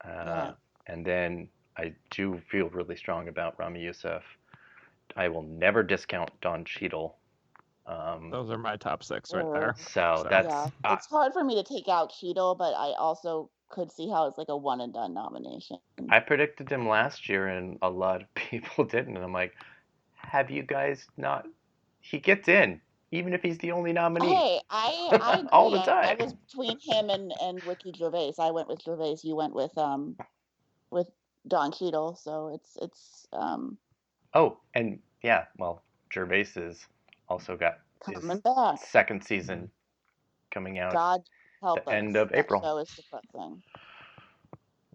Speaker 1: And then I do feel really strong about Rami Youssef. I will never discount Don Cheadle.
Speaker 2: Those are my top 6 right there.
Speaker 1: So that's
Speaker 3: it's hard for me to take out Cheadle, but I also could see how it's like a one and done nomination.
Speaker 1: I predicted him last year, and a lot of people didn't, and I'm like, have you guys not? He gets in, even if he's the only nominee.
Speaker 3: Hey, I agree.
Speaker 1: All the time.
Speaker 3: I was between him and Ricky Gervais. I went with Gervais. You went with Don Cheadle. So it's.
Speaker 1: Oh, and yeah, well, Gervais has also got
Speaker 3: coming back.
Speaker 1: Second season coming out.
Speaker 3: God help
Speaker 1: the
Speaker 3: us.
Speaker 1: End of
Speaker 3: that
Speaker 1: April.
Speaker 3: Show is depressing.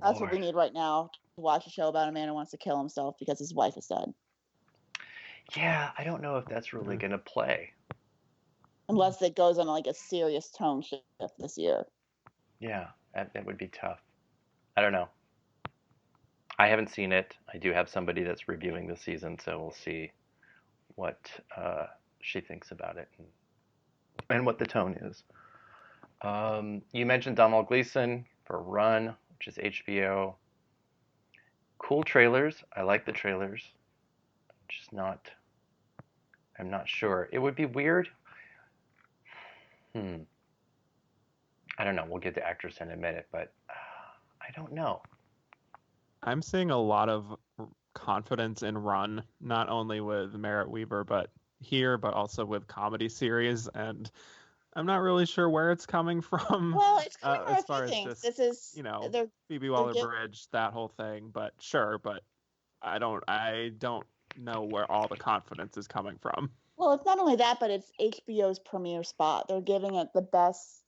Speaker 3: That's what we need right now, to watch a show about a man who wants to kill himself because his wife is dead.
Speaker 1: Yeah, I don't know if that's really going to play.
Speaker 3: Unless it goes on like a serious tone shift this year.
Speaker 1: Yeah, that would be tough. I don't know. I haven't seen it. I do have somebody that's reviewing the season, so we'll see what she thinks about it and what the tone is. You mentioned Domhnall Gleeson for Run, which is HBO. Cool trailers. I like the trailers. I'm not sure. It would be weird. I don't know. We'll get to actress in a minute, but I don't know.
Speaker 2: I'm seeing a lot of confidence in Run, not only with Merritt Wever, but also with comedy series, and I'm not really sure where it's coming from.
Speaker 3: Well, it's kind of
Speaker 2: as far as just,
Speaker 3: this is,
Speaker 2: Phoebe Waller-Bridge, that whole thing, but I don't know where all the confidence is coming from.
Speaker 3: Well, it's not only that, but it's HBO's premiere spot. They're giving it the best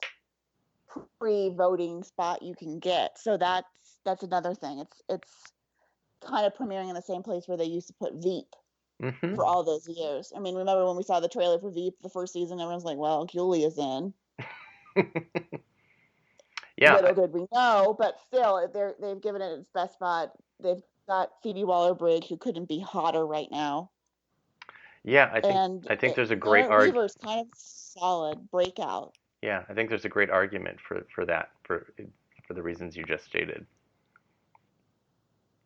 Speaker 3: pre-voting spot you can get. So that's another thing. It's kind of premiering in the same place where they used to put Veep for all those years. I mean, remember when we saw the trailer for Veep the first season, everyone's like, well, Julia's in.
Speaker 1: Yeah.
Speaker 3: Little did we know, but still, they've given it its best spot. They've got Phoebe Waller-Bridge, who couldn't be hotter right now.
Speaker 1: Yeah,
Speaker 3: And
Speaker 1: I think there's a great
Speaker 3: Merritt Wever's kind of solid breakout.
Speaker 1: Yeah, I think there's a great argument for that for the reasons you just stated.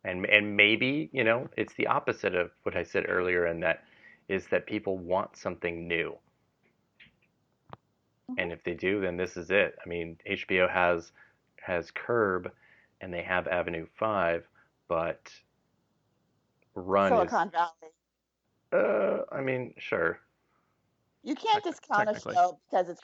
Speaker 1: And maybe, it's the opposite of what I said earlier, and that is that people want something new. And if they do, then this is it. I mean, HBO has Curb and they have Avenue 5, but Run
Speaker 3: Silicon Valley.
Speaker 1: I mean, sure.
Speaker 3: You can't discount a
Speaker 2: Technically.
Speaker 3: show because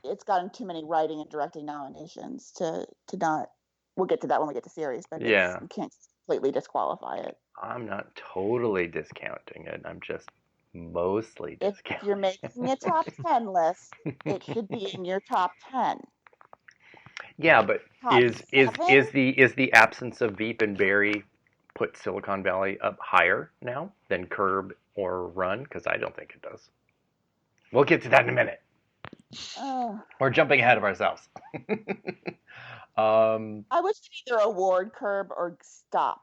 Speaker 3: it's gotten too many writing and directing nominations to not. We'll get to that when we get to series, but
Speaker 1: Yeah.
Speaker 3: you can't completely disqualify it.
Speaker 1: I'm not totally discounting it. I'm just mostly
Speaker 3: If
Speaker 1: discounting
Speaker 3: you're making a top 10 list, it should be in your top 10.
Speaker 1: Yeah, but
Speaker 3: Top
Speaker 1: is
Speaker 3: 7?
Speaker 1: the absence of Veep and Barry put Silicon Valley up higher now than Curb or Run? Because I don't think it does. We'll get to that in a minute. We're jumping ahead of ourselves.
Speaker 3: I wish they'd either award Curb or stop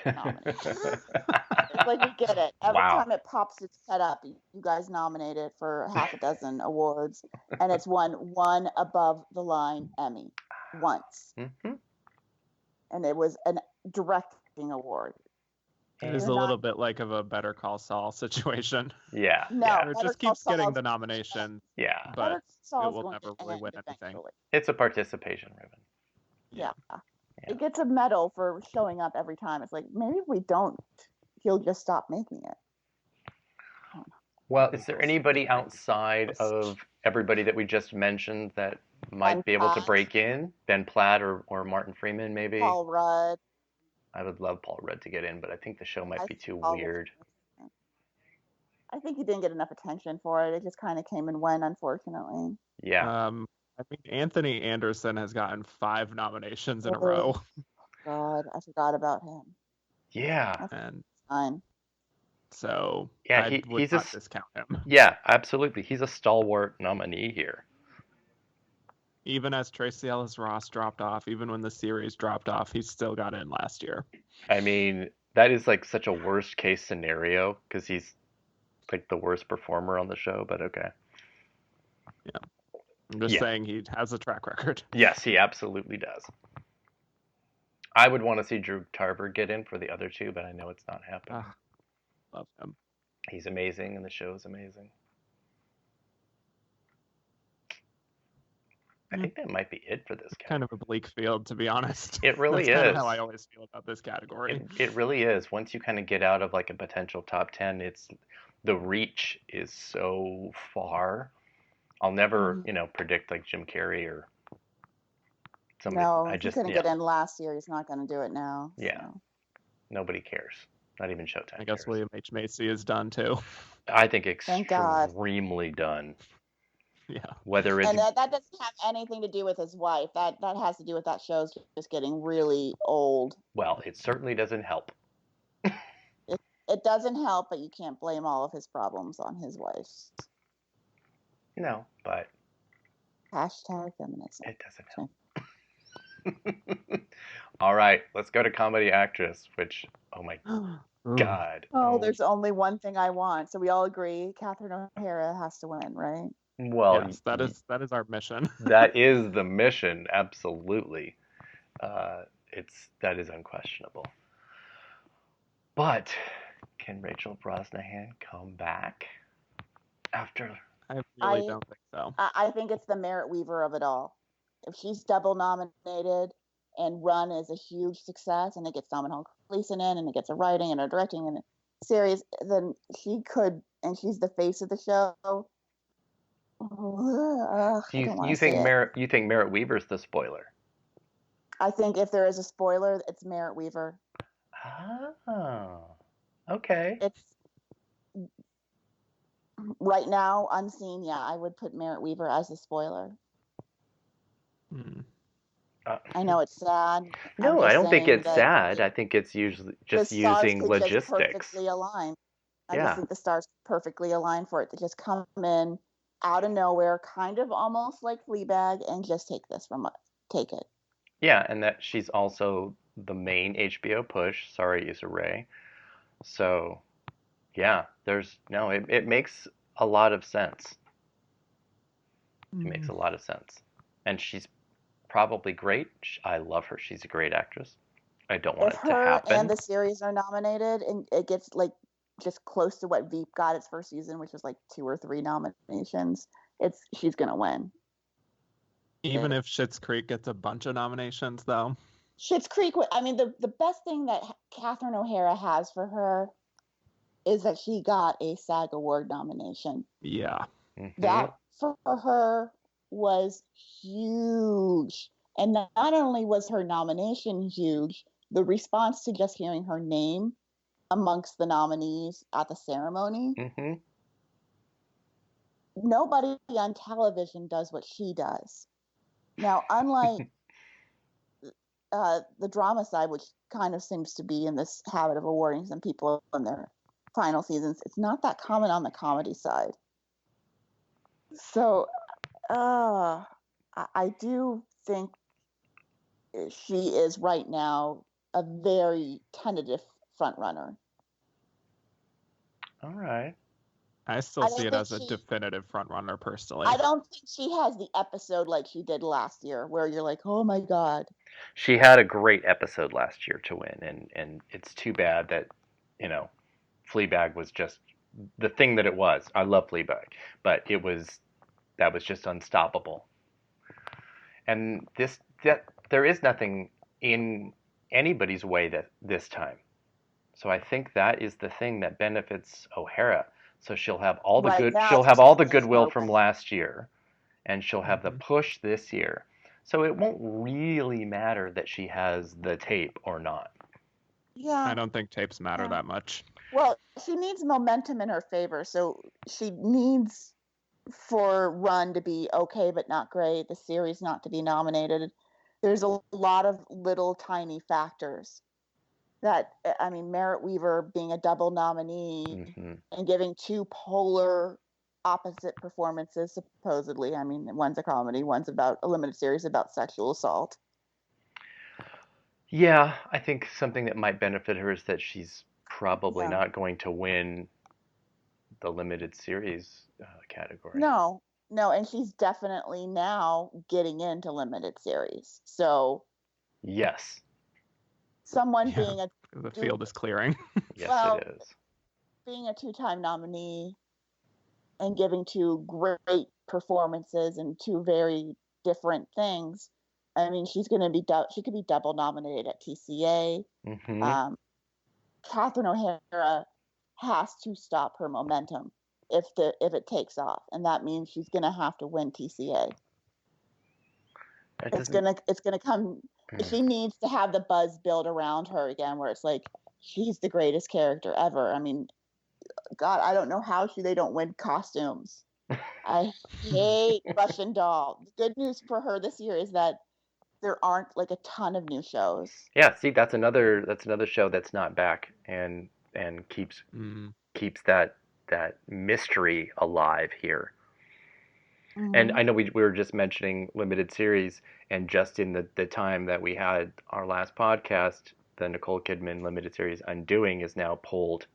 Speaker 3: nominating. It's like, we get it. Every
Speaker 1: Wow.
Speaker 3: time it pops its head up, you guys nominate it for half a dozen awards, and it's won one above the line Emmy once.
Speaker 1: Mm-hmm.
Speaker 3: And it was a directing award.
Speaker 2: It is a little bit like of a Better Call Saul situation.
Speaker 1: Yeah.
Speaker 3: No,
Speaker 1: yeah.
Speaker 2: It just keeps getting the nomination,
Speaker 1: Yeah.
Speaker 2: but it will never really win anything.
Speaker 1: It's a participation ribbon.
Speaker 3: Yeah. It gets a medal for showing up every time. It's like, maybe if we don't, he'll just stop making it.
Speaker 1: Well, is there anybody outside of everybody that we just mentioned that might be able to break in? Ben Platt or Martin Freeman, maybe?
Speaker 3: Paul Rudd.
Speaker 1: I would love Paul Rudd to get in, but I think the show might be too weird.
Speaker 3: I think he didn't get enough attention for it. It just kind of came and went, unfortunately.
Speaker 1: Yeah.
Speaker 2: I think Anthony Anderson has gotten 5 nominations in a row.
Speaker 3: God, I forgot about him.
Speaker 1: Yeah.
Speaker 2: And
Speaker 3: fine.
Speaker 2: So
Speaker 1: yeah,
Speaker 2: I would not discount him.
Speaker 1: Yeah, absolutely. He's a stalwart nominee here.
Speaker 2: Even as Tracy Ellis Ross dropped off, even when the series dropped off, he still got in last year.
Speaker 1: I mean, that is like such a worst case scenario because he's like the worst performer on the show, but okay.
Speaker 2: Yeah. I'm just saying he has a track record.
Speaker 1: Yes, he absolutely does. I would want to see Drew Tarver get in for the other two, but I know it's not happening.
Speaker 2: Love him.
Speaker 1: He's amazing, and the show is amazing. I think that might be it for this category.
Speaker 2: Kind of a bleak field, to be honest.
Speaker 1: It really
Speaker 2: That's
Speaker 1: is.
Speaker 2: kind of how I always feel about this category.
Speaker 1: It really is. Once you kind of get out of like a potential top 10, the reach is so far. I'll never, predict like Jim Carrey or somebody.
Speaker 3: No, he couldn't get in last year. He's not going to do it now.
Speaker 1: Yeah. So. Nobody cares. Not even Showtime.
Speaker 2: I guess William H. Macy is done too.
Speaker 1: I think extremely done.
Speaker 2: Yeah.
Speaker 1: Whether it's
Speaker 3: and that doesn't have anything to do with his wife. That has to do with that show's just getting really old.
Speaker 1: Well, it certainly doesn't help.
Speaker 3: It doesn't help, but you can't blame all of his problems on his wife.
Speaker 1: No, but
Speaker 3: hashtag feminism.
Speaker 1: It doesn't help. All right, let's go to comedy actress, which oh my God.
Speaker 3: Oh, there's only one thing I want. So we all agree Catherine O'Hara has to win, right?
Speaker 1: Well,
Speaker 2: yes, that is our mission.
Speaker 1: That is the mission, absolutely. That is unquestionable. But can Rachel Brosnahan come back after?
Speaker 2: I really don't think so.
Speaker 3: I think it's the Merritt Wever of it all. If she's double nominated and Run is a huge success and it gets Domhnall Gleeson in and it gets a writing and a directing and a series, then she could, and she's the face of the show.
Speaker 1: You think Merritt Wever's the spoiler?
Speaker 3: I think if there is a spoiler, it's Merritt Wever.
Speaker 1: Oh, okay.
Speaker 3: It's right now unseen. Yeah, I would put Merritt Wever as the spoiler. I know it's sad.
Speaker 1: No, I don't think it's sad. I think it's usually just using logistics.
Speaker 3: Just perfectly aligned. I just think the stars perfectly aligned for it to just come in out of nowhere, kind of almost like Fleabag, and just take it.
Speaker 1: Yeah, and that she's also the main HBO push. Sorry, Issa Rae. So Yeah, it makes a lot of sense. It makes a
Speaker 2: Mm.
Speaker 1: lot of sense. And she's probably great. I love her. She's a great actress. I don't want
Speaker 3: If
Speaker 1: it to
Speaker 3: her and
Speaker 1: happen.
Speaker 3: the series are nominated and it gets like just close to what Veep got its first season, which was like 2 or 3 nominations, she's gonna win.
Speaker 2: Even if Schitt's Creek gets a bunch of nominations, though.
Speaker 3: Schitt's Creek, I mean, the best thing that Catherine O'Hara has for her is that she got a SAG Award nomination.
Speaker 2: Yeah.
Speaker 1: Mm-hmm.
Speaker 3: That for her was huge. And not only was her nomination huge, the response to just hearing her name amongst the nominees at the ceremony,
Speaker 1: Mm-hmm.
Speaker 3: nobody on television does what she does. Now, unlike the drama side, which kind of seems to be in this habit of awarding some people in their final seasons, it's not that common on the comedy side. So I do think she is right now a very tentative front runner.
Speaker 1: All right.
Speaker 2: I still see it as a definitive frontrunner, personally.
Speaker 3: I don't think she has the episode like she did last year, where you're like, oh my God.
Speaker 1: She had a great episode last year to win, and it's too bad that, Fleabag was just the thing that it was. I love Fleabag, but that was just unstoppable. And that there is nothing in anybody's way this time. So I think that is the thing that benefits O'Hara. So she'll have all the goodwill from last year, and she'll have the push this year. So it won't really matter that she has the tape or not.
Speaker 3: Yeah.
Speaker 2: I don't think tapes matter that much.
Speaker 3: Well, she needs momentum in her favor. So she needs for Run to be okay but not great, the series not to be nominated. There's a lot of little tiny factors that, I mean, Merritt Wever being a double nominee and giving 2 polar opposite performances, supposedly. I mean, one's a comedy, one's about a limited series about sexual assault.
Speaker 1: Yeah, I think something that might benefit her is that she's probably not going to win the limited series category.
Speaker 3: No, and she's definitely now getting into limited series. So
Speaker 1: yes,
Speaker 3: someone being
Speaker 2: the field is clearing.
Speaker 1: Yes, it is.
Speaker 3: Being a 2-time nominee and giving 2 great performances and 2 very different things. I mean, she could be double nominated at TCA. Catherine O'Hara has to stop her momentum if it takes off, and that means she's going to have to win TCA. It's gonna come. She needs to have the buzz build around her again, where it's like she's the greatest character ever. I mean, God, I don't know how they don't win costumes. I hate Russian Doll. The good news for her this year is that there aren't like a ton of new shows.
Speaker 1: Yeah, see, that's another show that's not back and keeps that mystery alive here. And I know we were just mentioning limited series, and just in the time that we had our last podcast, the Nicole Kidman limited series Undoing is now pulled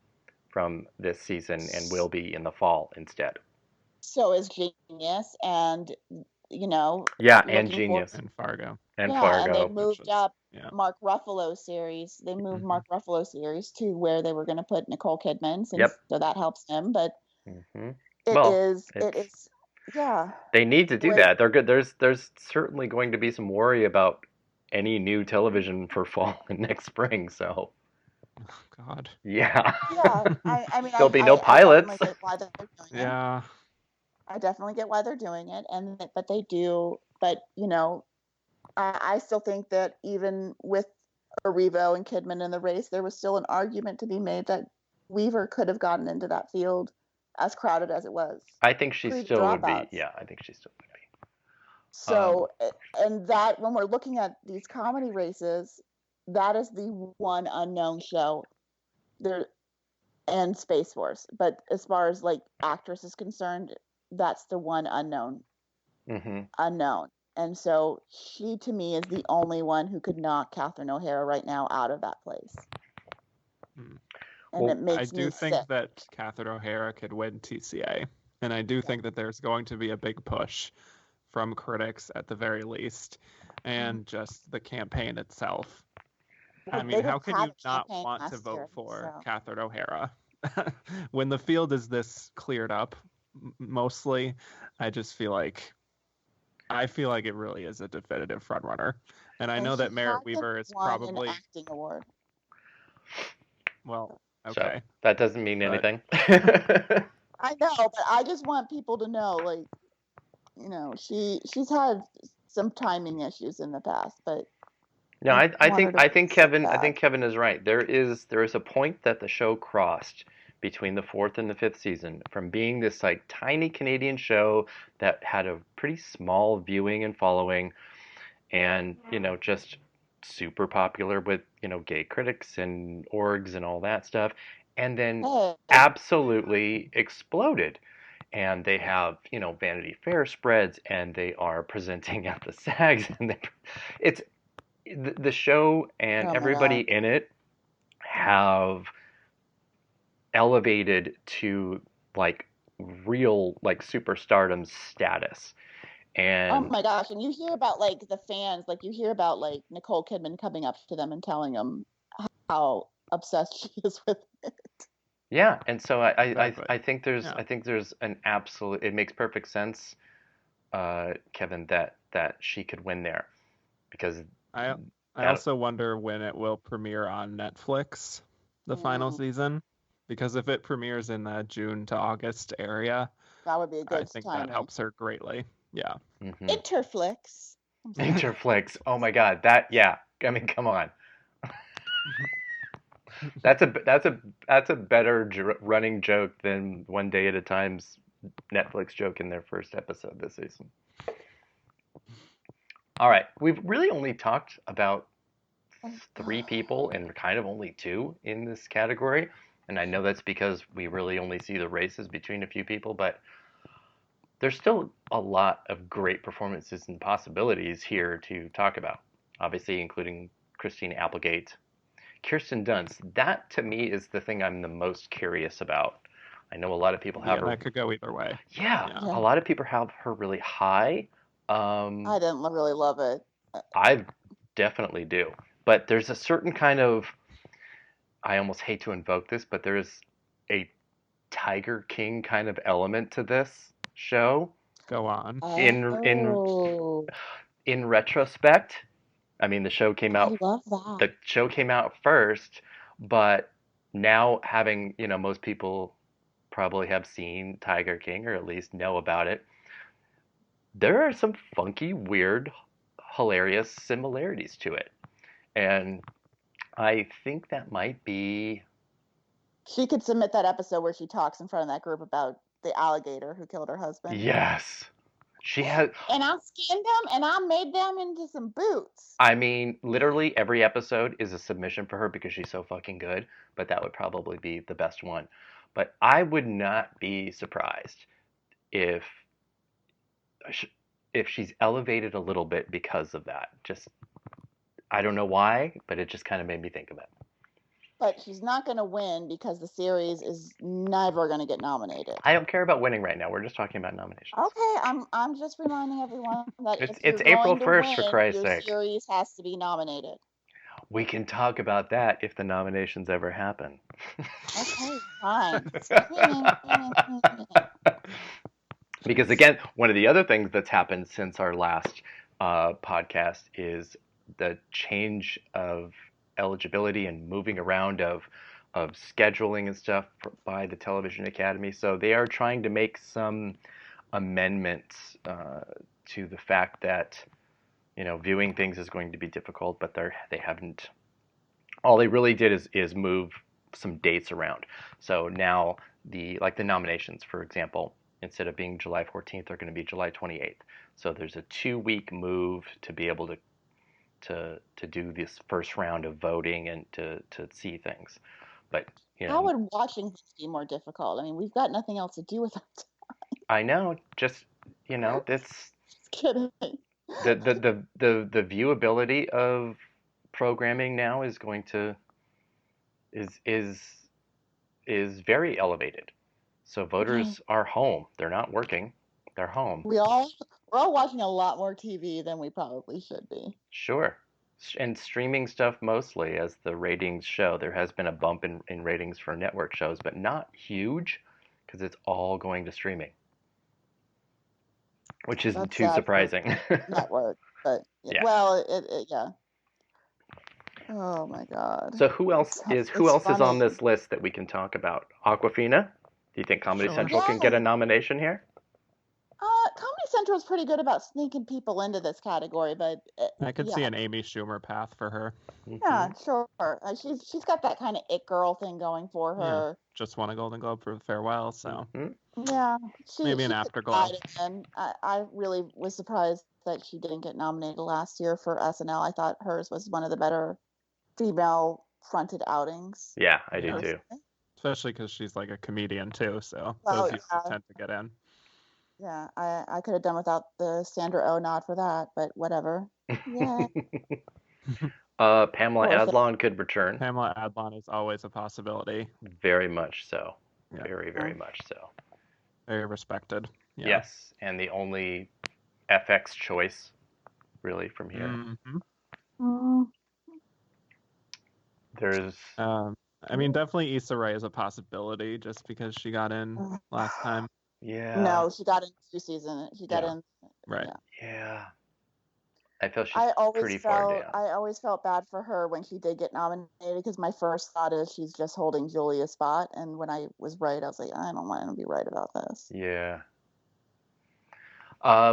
Speaker 1: from this season and will be in the fall instead.
Speaker 3: So is Genius, and
Speaker 1: and Genius
Speaker 2: and Fargo.
Speaker 1: And Fargo.
Speaker 3: And they moved up Mark Ruffalo's series. They moved Mark Ruffalo's series to where they were going to put Nicole Kidman, so that helps him. But it is. Yeah.
Speaker 1: They need to do that. They're good. There's certainly going to be some worry about any new television for fall and next spring. So.
Speaker 2: Oh, God.
Speaker 1: Yeah.
Speaker 3: Yeah. I mean,
Speaker 1: there'll be no pilots.
Speaker 3: I definitely get why they're doing it. I definitely get why they're doing it, but they do. But I still think that even with Arrivo and Kidman in the race, there was still an argument to be made that Wever could have gotten into that field, as crowded as it was.
Speaker 1: I think she still would be. Yeah, I think she still would be.
Speaker 3: So, and that when we're looking at these comedy races, that is the one unknown show there, and Space Force. But as far as like actress is concerned, that's the one unknown. Unknown. And so she, to me, is the only one who could knock Catherine O'Hara right now out of that place. and it
Speaker 2: I
Speaker 3: makes
Speaker 2: do
Speaker 3: me
Speaker 2: think
Speaker 3: sick.
Speaker 2: that Catherine O'Hara could win TCA, and I do think that there's going to be a big push from critics at the very least, and just the campaign itself. I
Speaker 3: Well,
Speaker 2: mean,
Speaker 3: they
Speaker 2: how
Speaker 3: didn't
Speaker 2: can
Speaker 3: have
Speaker 2: you
Speaker 3: a
Speaker 2: not
Speaker 3: campaign
Speaker 2: want to
Speaker 3: last
Speaker 2: vote
Speaker 3: year,
Speaker 2: for
Speaker 3: so
Speaker 2: Catherine O'Hara? When the field is this cleared up, mostly, I just feel like it really is a definitive frontrunner. And I
Speaker 3: and
Speaker 2: know
Speaker 3: she
Speaker 2: that Merritt
Speaker 3: hasn't
Speaker 2: Wever is
Speaker 3: won an
Speaker 2: probably,
Speaker 3: acting award.
Speaker 2: well,
Speaker 1: So
Speaker 2: okay,
Speaker 1: that doesn't mean
Speaker 2: but
Speaker 1: anything.
Speaker 3: I know, but I just want people to know, like, she's had some timing issues in the past, but
Speaker 1: No,
Speaker 3: I
Speaker 1: I
Speaker 3: want her
Speaker 1: think
Speaker 3: to win so
Speaker 1: I
Speaker 3: bad.
Speaker 1: think Kevin is right. There is a point that the show crossed between the fourth and the fifth season from being this like tiny Canadian show that had a pretty small viewing and following, and just super popular with gay critics and orgs and all that stuff, and then
Speaker 3: Hey,
Speaker 1: absolutely exploded. And they have Vanity Fair spreads, and they are presenting at the SAGs, and it's the show and
Speaker 3: oh my
Speaker 1: everybody
Speaker 3: God.
Speaker 1: in it have elevated to like real like superstardom status.
Speaker 3: Oh
Speaker 1: And
Speaker 3: my gosh. And you hear about like the fans, like you hear about like Nicole Kidman coming up to them and telling them how obsessed she is with it.
Speaker 1: yeah, and so
Speaker 2: exactly.
Speaker 1: I think there's
Speaker 2: Yeah.
Speaker 1: an absolute, it makes perfect sense, Kevin, that she could win there because
Speaker 2: I I
Speaker 1: that
Speaker 2: also wonder when it will premiere on Netflix, the final
Speaker 3: Mm,
Speaker 2: season, because if it premieres in the June to August area,
Speaker 3: that would be a
Speaker 2: I
Speaker 3: good
Speaker 2: think that
Speaker 3: timing.
Speaker 2: helps her greatly. Yeah.
Speaker 1: mhm.
Speaker 3: Interflix. I'm sorry.
Speaker 1: Interflix. Oh my God, that yeah. I mean, come on. That's a better running joke than One Day at a Time's Netflix joke in their first episode this season. All right, we've really only talked about three people and kind of only two in this category, and I know that's because we really only see the races between a few people, but there's still a lot of great performances and possibilities here to talk about. Obviously, including Christine Applegate, Kirsten Dunst. That to me is the thing I'm the most curious about. I know a lot of people have
Speaker 2: Yeah,
Speaker 1: her.
Speaker 2: that could go either way.
Speaker 1: Yeah,
Speaker 2: Yeah.
Speaker 1: a
Speaker 3: Yeah,
Speaker 1: lot of people have her really high.
Speaker 3: I didn't really love it.
Speaker 1: I definitely do. But there's a certain kind of, I almost hate to invoke this, but there's a Tiger King kind of element to this show.
Speaker 2: Go on.
Speaker 1: In in
Speaker 3: Oh,
Speaker 1: in retrospect, I mean
Speaker 3: I love that.
Speaker 1: the show came out first, but now having, most people probably have seen Tiger King or at least know about it. There are some funky, weird, hilarious similarities to it. And I think that might be,
Speaker 3: She could submit that episode where she talks in front of that group about the alligator who killed her husband.
Speaker 1: yes. She has,
Speaker 3: And I skinned them and I made them into some boots.
Speaker 1: I mean, literally every episode is a submission for her because she's so fucking good, but that would probably be the best one. But I would not be surprised if if she's elevated a little bit because of that. Just I don't know why, but it just kind of made me think of it.
Speaker 3: But she's not going to win because the series is never going to get nominated.
Speaker 1: I don't care about winning right now. We're just talking about nominations.
Speaker 3: Okay, I'm just reminding everyone that if
Speaker 1: It's
Speaker 3: you're
Speaker 1: April
Speaker 3: going to
Speaker 1: 1st, for
Speaker 3: win,
Speaker 1: Christ's
Speaker 3: your
Speaker 1: sake.
Speaker 3: series has to be nominated.
Speaker 1: We can talk about that if the nominations ever happen.
Speaker 3: Okay, fine.
Speaker 1: Because again, one of the other things that's happened since our last podcast is the change of eligibility and moving around of scheduling and stuff by the Television Academy. So they are trying to make some amendments to the fact that viewing things is going to be difficult, but they haven't. All they really did is move some dates around. So now the nominations, for example, instead of being July 14th, they're going to be July 28th. So there's a 2-week move to be able to do this first round of voting and to see things. But
Speaker 3: How would watching this be more difficult? I mean, we've got nothing else to do with it.
Speaker 1: I know, just this
Speaker 3: Just kidding.
Speaker 1: the viewability of programming now is going to is is very elevated. So voters are home. They're not working. They're home.
Speaker 3: We're all watching a lot more TV than we probably should be.
Speaker 1: Sure. And streaming stuff mostly, as the ratings show. There has been a bump in ratings for network shows, but not huge because it's all going to streaming, which isn't
Speaker 3: That's
Speaker 1: too
Speaker 3: sad for
Speaker 1: surprising.
Speaker 3: network, but
Speaker 1: Yeah.
Speaker 3: well, yeah. Oh my God.
Speaker 1: So who else is on
Speaker 3: funny.
Speaker 1: this list that we can talk about? Aquafina? Do you think Comedy
Speaker 2: Sure.
Speaker 1: Central can get a nomination here?
Speaker 3: Comedy Central is pretty good about sneaking people into this category, but
Speaker 2: I could see
Speaker 3: yeah.
Speaker 2: an Amy Schumer path for her.
Speaker 3: Yeah, sure. She's got that kind of it girl thing going for her.
Speaker 2: Just won a Golden Globe for Farewell, so
Speaker 3: Yeah,
Speaker 2: maybe an
Speaker 3: she
Speaker 2: afterglow.
Speaker 3: And I really was surprised that she didn't get nominated last year for SNL. I thought hers was one of the better female-fronted outings.
Speaker 1: Yeah, I do too.
Speaker 2: Especially because she's like a comedian too, so
Speaker 3: Well,
Speaker 2: those usually tend to get in.
Speaker 3: Yeah, I could have done without the Sandra Oh nod for that, but whatever. Yeah.
Speaker 1: Pamela Adlon could return.
Speaker 2: Pamela Adlon is always a possibility.
Speaker 1: Very much so.
Speaker 2: Yeah.
Speaker 1: Very, very much so.
Speaker 2: Very respected. Yeah.
Speaker 1: Yes, and the only FX choice, really, from here. There's...
Speaker 2: I mean, definitely Issa Rae is a possibility just because she got in last time.
Speaker 1: Yeah.
Speaker 3: No, she got in 2 seasons. She got in.
Speaker 2: Right.
Speaker 1: Yeah. I feel she's pretty far down.
Speaker 3: I always felt bad for her when she did get nominated because my first thought is she's just holding Julia's spot. And when I was right, I was like, I don't want to be right about this.
Speaker 1: Yeah.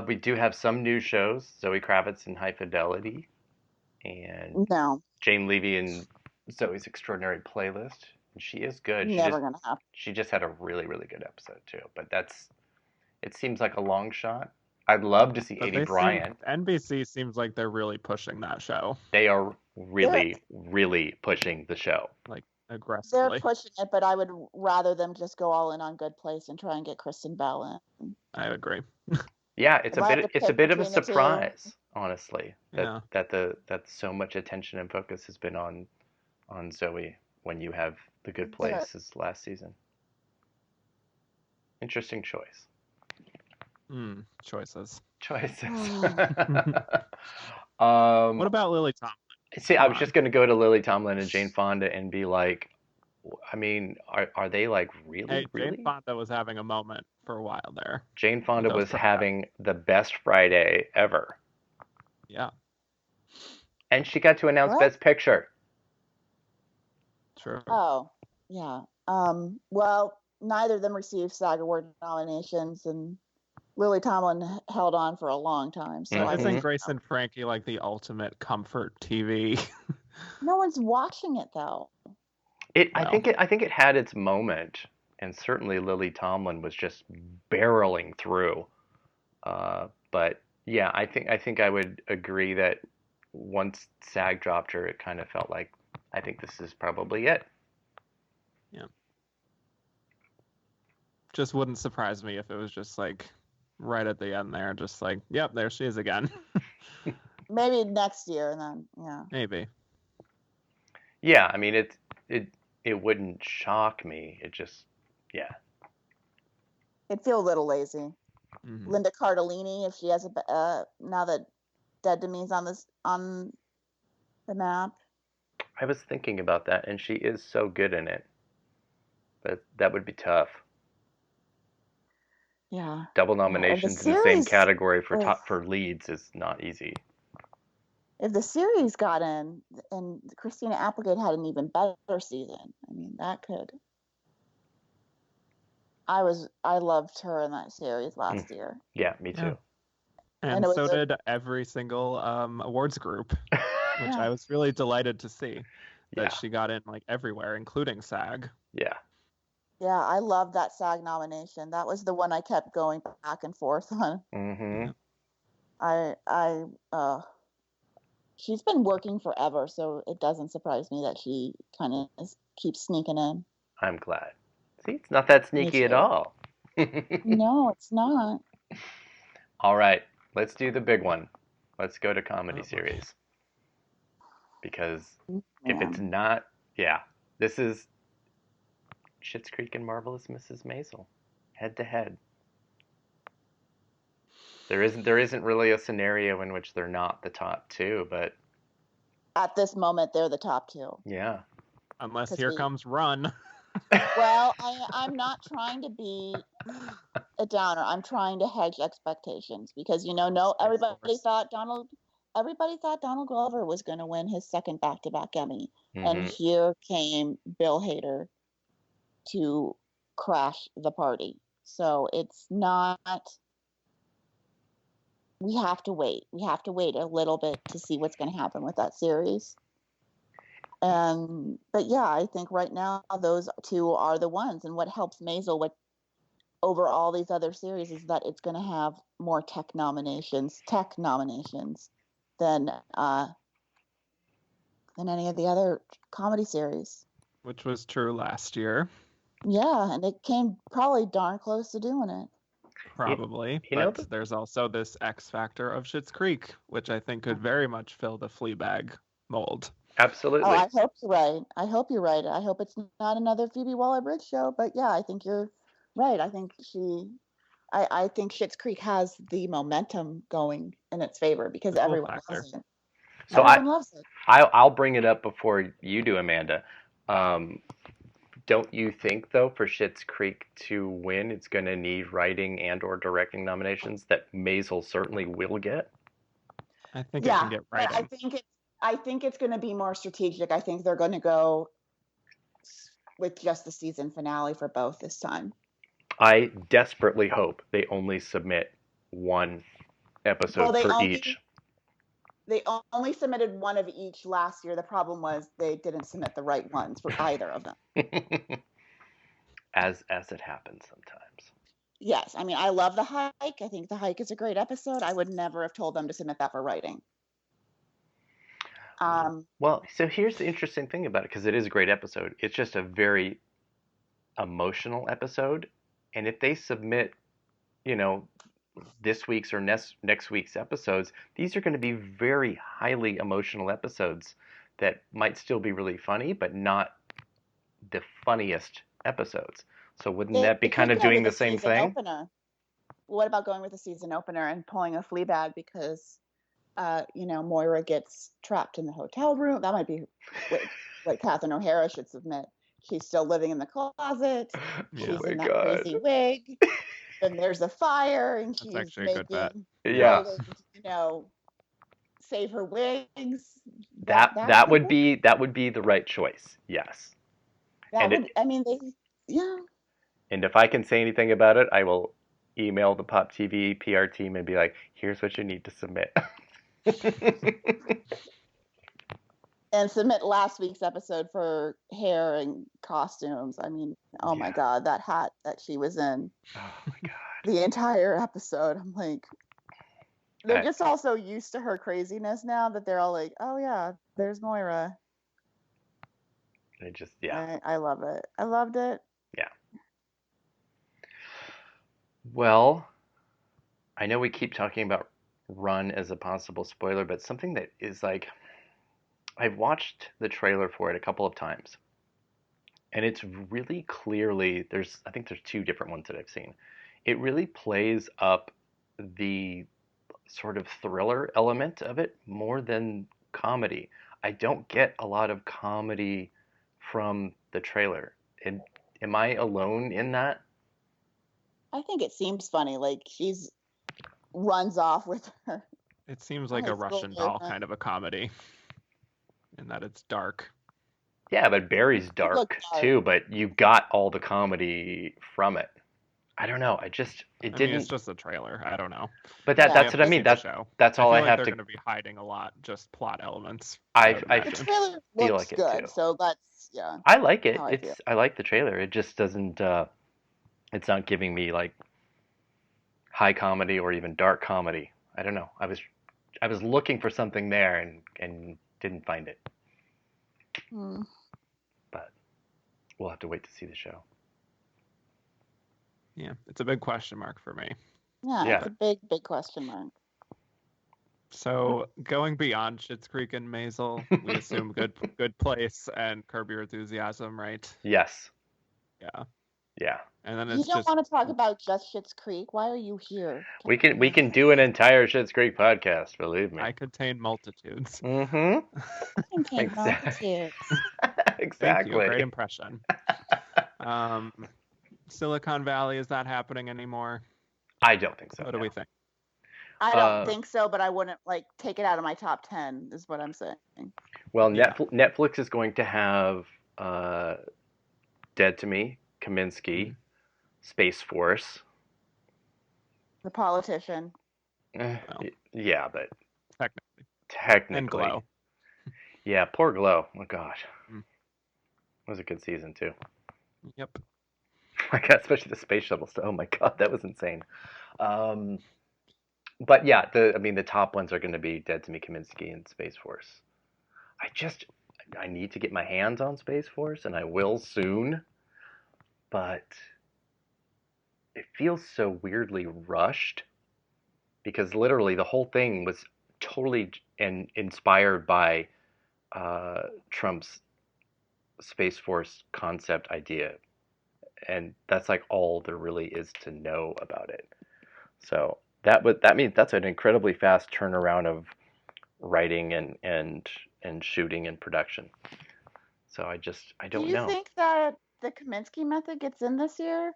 Speaker 1: We do have some new shows. Zoe Kravitz in High Fidelity. And Jane Levy in Zoe's Extraordinary Playlist. And she is good.
Speaker 3: Never going to happen.
Speaker 1: She just had a really, really good episode, too. But it seems like a long shot. I'd love to see Amy Bryant.
Speaker 2: NBC seems like they're really pushing that show.
Speaker 1: They are really, really pushing the show.
Speaker 2: Like, aggressively.
Speaker 3: They're pushing it, but I would rather them just go all in on Good Place and try and get Kristen Bell in.
Speaker 2: I agree.
Speaker 1: Yeah, it's a bit of a surprise, honestly, that so much attention and focus has been on Zoe when you have The Good Place as last season. Interesting choice.
Speaker 2: Choices.
Speaker 1: What
Speaker 2: about Lily Tomlin?
Speaker 1: See, I was just going to go to Lily Tomlin and Jane Fonda and be like, I mean, are they like really?
Speaker 2: Jane Fonda was having a moment for a while there.
Speaker 1: Jane Fonda was having the best Friday ever.
Speaker 2: Yeah.
Speaker 1: And she got to announce Best Picture.
Speaker 2: True.
Speaker 3: Oh, yeah. Well, neither of them received SAG Award nominations, and Lily Tomlin held on for a long time. So
Speaker 2: isn't Grace and Frankie like the ultimate comfort TV?
Speaker 3: No one's watching it though.
Speaker 1: I think it had its moment, and certainly Lily Tomlin was just barreling through. But yeah, I think I would agree that once SAG dropped her, it kind of felt like I think this is probably it.
Speaker 2: Yeah. Just wouldn't surprise me if it was just like right at the end there, just like, yep, there she is again.
Speaker 3: Maybe next year, and then
Speaker 2: maybe.
Speaker 1: Yeah, I mean it wouldn't shock me. It just
Speaker 3: it'd feel a little lazy. Linda Cardellini, if she has now that Dead to Me's on the map.
Speaker 1: I was thinking about that, and she is so good in it, but that would be tough.
Speaker 3: Yeah.
Speaker 1: Double nominations in the same category for leads is not easy.
Speaker 3: If the series got in, and Christina Applegate had an even better season, I mean, that could. I loved her in that series last year.
Speaker 1: Yeah, me too.
Speaker 2: And so did every single awards group, which I was really delighted to see that she got in like everywhere, including SAG.
Speaker 1: Yeah.
Speaker 3: Yeah, I loved that SAG nomination. That was the one I kept going back and forth on. She's been working forever, so it doesn't surprise me that she kind of keeps sneaking in.
Speaker 1: I'm glad. See, it's not that sneaky at all.
Speaker 3: No, it's not.
Speaker 1: All right, let's do the big one. Let's go to comedy series. Because if it's not, this is Schitt's Creek and Marvelous Mrs. Maisel, head to head. There isn't really a scenario in which they're not the top two, but
Speaker 3: At this moment, they're the top two.
Speaker 1: yeah.
Speaker 2: Unless
Speaker 3: 'Cause
Speaker 2: here comes Run.
Speaker 3: Well, I'm not trying to be a downer. I'm trying to hedge expectations because everybody thought Donald Glover was going to win his second back-to-back Emmy, and here came Bill Hader to crash the party. So it's not. We have to wait. We have to wait a little bit to see what's going to happen with that series. But yeah, I think right now those two are the ones. And what helps Maisel over all these other series is that it's going to have more tech nominations than any of the other comedy series.
Speaker 2: Which was true last year.
Speaker 3: Yeah, and it came probably darn close to doing it.
Speaker 2: Probably. But there's also this X factor of Schitt's Creek, which I think could very much fill the Fleabag mold.
Speaker 1: Absolutely.
Speaker 3: Oh, I hope you're right. I hope it's not another Phoebe Waller-Bridge show, but yeah, I think you're right. I think I think Schitt's Creek has the momentum going in its favor because everyone loves it.
Speaker 1: So
Speaker 3: everyone loves it.
Speaker 1: I'll bring it up before you do, Amanda. Don't you think, though, for Schitt's Creek to win, it's going to need writing and or directing nominations that Maisel certainly will get?
Speaker 2: I think it can get writing.
Speaker 3: I think it's going to be more strategic. I think they're going to go with just the season finale for both this time.
Speaker 1: I desperately hope they only submit one episode per each.
Speaker 3: They only submitted one of each last year. The problem was they didn't submit the right ones for either of them.
Speaker 1: As it happens sometimes.
Speaker 3: Yes, I mean, I love The Hike. I think The Hike is a great episode. I would never have told them to submit that for writing.
Speaker 1: Well, so here's the interesting thing about it, because it is a great episode. It's just a very emotional episode, and if they submit, this week's or next week's episodes, these are going to be very highly emotional episodes that might still be really funny, but not the funniest epides. So wouldn't that be kind of doing the same thing?
Speaker 3: Opener. What about going with a season opener and pulling a Fleabag because, Moira gets trapped in the hotel room? That might be what Catherine O'Hara should submit. She's still living in the closet. She's in that crazy wig. Then there's a fire, and she's
Speaker 2: actually a good bet.
Speaker 1: Yeah.
Speaker 3: Save her wigs.
Speaker 1: That would be the right choice. Yes.
Speaker 3: Yeah.
Speaker 1: And if I can say anything about it, I will email the Pop TV PR team and be like, "Here's what you need to submit."
Speaker 3: And submit last week's episode for hair and costumes. I mean, my God, that hat that she was in.
Speaker 1: Oh my God.
Speaker 3: The entire episode. I'm like, they're just all so used to her craziness now that they're all like, oh yeah, there's Moira.
Speaker 1: They just, yeah.
Speaker 3: I love it. I loved it.
Speaker 1: Yeah. Well, I know we keep talking about Run as a possible spoiler, but something that is like, I've watched the trailer for it a couple of times, and it's really clearly, I think there's two different ones that I've seen. It really plays up the sort of thriller element of it more than comedy. I don't get a lot of comedy from the trailer. Am I alone in that?
Speaker 3: I think it seems funny. Like she's runs off with her.
Speaker 2: It seems like a Russian doll kind of a comedy. In that it's dark.
Speaker 1: Yeah, but Barry's dark too, but you got all the comedy from it. I don't know. It didn't.
Speaker 2: It's just a trailer. I don't know.
Speaker 1: But that's what I mean. That's all I have to.
Speaker 2: They're going to be hiding a lot, just plot elements.
Speaker 3: The trailer looks good, so that's
Speaker 1: I like it. I like the trailer. It just doesn't. It's not giving me like high comedy or even dark comedy. I don't know. I was looking for something there and didn't find it. But we'll have to wait to see the show.
Speaker 2: Yeah, it's a big question mark for me.
Speaker 3: Yeah. It's a big, big question mark.
Speaker 2: So going beyond Schitt's Creek and Maisel, we assume good place and Curb Your Enthusiasm, right?
Speaker 1: Yes.
Speaker 2: Yeah.
Speaker 1: Yeah.
Speaker 2: And then
Speaker 3: You
Speaker 2: it's
Speaker 3: don't
Speaker 2: just
Speaker 3: want to talk about just Schitt's Creek. Why are you here?
Speaker 1: We can do an entire Schitt's Creek podcast, believe me.
Speaker 2: I contain multitudes.
Speaker 1: Mm-hmm.
Speaker 3: Contain
Speaker 1: Exactly.
Speaker 3: multitudes.
Speaker 2: Thank you.
Speaker 1: Exactly.
Speaker 2: Great impression. Silicon Valley, is that happening anymore?
Speaker 1: I don't think so.
Speaker 2: What do we think?
Speaker 3: I don't think so, but I wouldn't like take it out of my top 10 is what I'm saying.
Speaker 1: Well,
Speaker 2: Yeah.
Speaker 1: Netflix is going to have Dead to Me, Kaminsky, Space Force.
Speaker 3: The Politician.
Speaker 2: Well,
Speaker 1: Yeah, but
Speaker 2: technically. And Glow.
Speaker 1: Yeah, poor Glow. Oh gosh.
Speaker 2: Mm.
Speaker 1: It was a good season too.
Speaker 2: Yep.
Speaker 1: Like especially the space shuttle stuff. Oh my god, that was insane. But yeah, the top ones are going to be Dead to Me, Kaminsky, and Space Force. I need to get my hands on Space Force, and I will soon. But it feels so weirdly rushed because literally the whole thing was totally inspired by Trump's Space Force concept idea, and that's like all there really is to know about it. So that means that's an incredibly fast turnaround of writing and shooting and production. So I don't know.
Speaker 3: Do you think that the Kaminsky method gets in this year?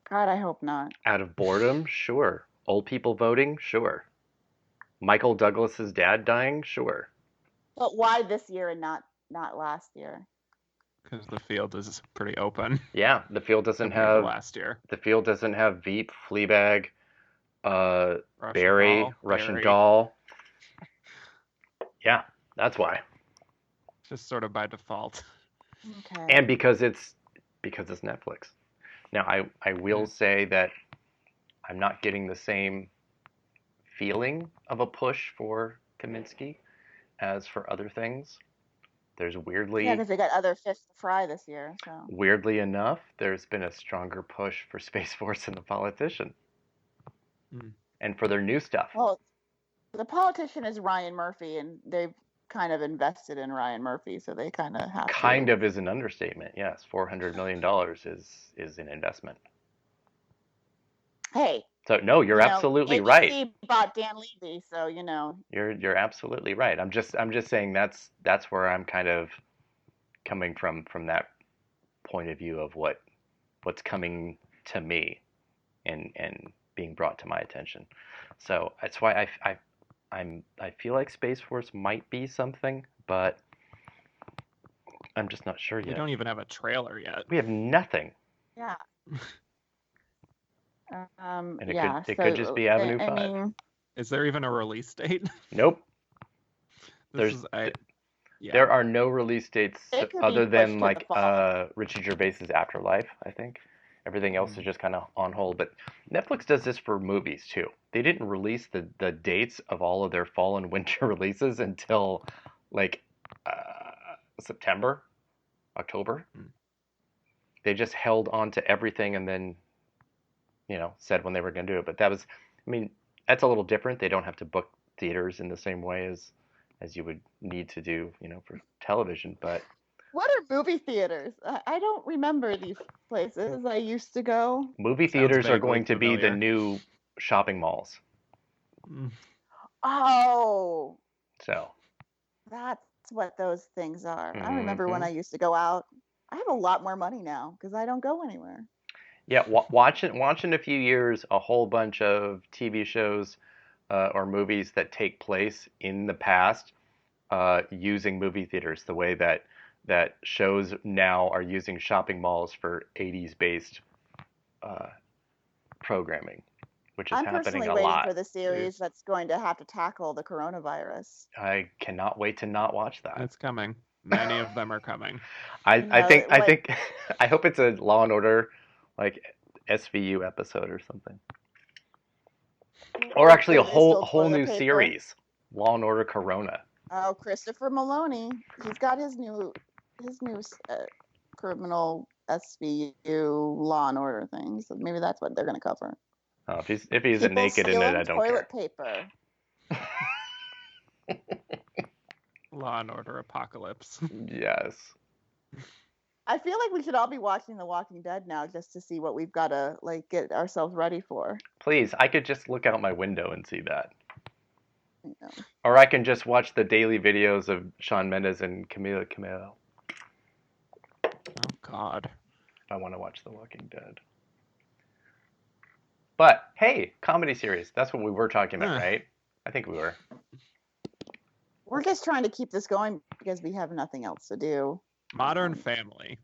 Speaker 3: God, I hope not.
Speaker 1: Out of boredom, sure. Old people voting, sure. Michael Douglas's dad dying, sure.
Speaker 3: But why this year and not last year?
Speaker 2: Because the field is pretty open.
Speaker 1: Yeah, the field doesn't
Speaker 2: compared to
Speaker 1: have
Speaker 2: last year.
Speaker 1: The field doesn't have Veep, Fleabag, Barry, Russian
Speaker 2: Barry.
Speaker 1: Doll. Yeah, that's why.
Speaker 2: Just sort of by default.
Speaker 3: Okay.
Speaker 1: And because it's Netflix. Now I will say that I'm not getting the same feeling of a push for Kaminsky as for other things. There's
Speaker 3: Yeah, because they got other fish to fry this year. So
Speaker 1: weirdly enough, there's been a stronger push for Space Force and The Politician, and for their new stuff.
Speaker 3: Well, The Politician is Ryan Murphy, and they've kind of invested in Ryan Murphy, so they kind of have to.
Speaker 1: Kind of is an understatement. Yes, $400 million is an investment.
Speaker 3: Hey.
Speaker 1: So no, you're absolutely right.
Speaker 3: ABC bought Dan Levy, so
Speaker 1: You're absolutely right. I'm just saying that's where I'm kind of coming from that point of view of what's coming to me and being brought to my attention. So that's why I feel like Space Force might be something, but I'm just not sure yet.
Speaker 2: We don't even have a trailer yet.
Speaker 1: We have nothing.
Speaker 3: Yeah.
Speaker 1: And it could just be Avenue 5.
Speaker 2: Mean, is there even a release date?
Speaker 1: Nope. There are no release dates other than like Richie Gervais's Afterlife, I think. Everything else is just kind of on hold. But Netflix does this for movies too. They didn't release the dates of all of their fall and winter releases until like September, October. They just held on to everything and then said when they were going to do it. But that's a little different. They don't have to book theaters in the same way as you would need to do, for television. But
Speaker 3: what are movie theaters? I don't remember these places I used to go.
Speaker 1: Movie theaters are going to be the new shopping malls.
Speaker 3: Oh.
Speaker 1: So.
Speaker 3: That's what those things are. I remember when I used to go out. I have a lot more money now because I don't go anywhere.
Speaker 1: Yeah, watch in a few years a whole bunch of TV shows or movies that take place in the past using movie theaters the way that shows now are using shopping malls for 80s based programming, which is happening a lot.
Speaker 3: I'm personally waiting for the series that's going to have to tackle the coronavirus.
Speaker 1: I cannot wait to not watch that.
Speaker 2: It's coming. Many of them are coming.
Speaker 1: I hope it's a Law and Order like SVU episode or something. Or actually a whole new series, Law and Order Corona.
Speaker 3: Oh, Christopher Maloney. He's got his new criminal SVU Law and Order thing. So maybe that's what they're going to cover.
Speaker 1: Oh, if he's naked in it, I don't
Speaker 3: toilet
Speaker 1: care.
Speaker 3: Paper.
Speaker 2: Law and Order Apocalypse.
Speaker 1: Yes.
Speaker 3: I feel like we should all be watching The Walking Dead now just to see what we've got to like get ourselves ready for.
Speaker 1: Please, I could just look out my window and see that.
Speaker 3: You know.
Speaker 1: Or I can just watch the daily videos of Shawn Mendes and Camila Cabello.
Speaker 2: Oh God.
Speaker 1: If I want to watch The Walking Dead. But hey, comedy series. That's what we were talking about, right? I think we were.
Speaker 3: We're just trying to keep this going because we have nothing else to do.
Speaker 2: Modern Family.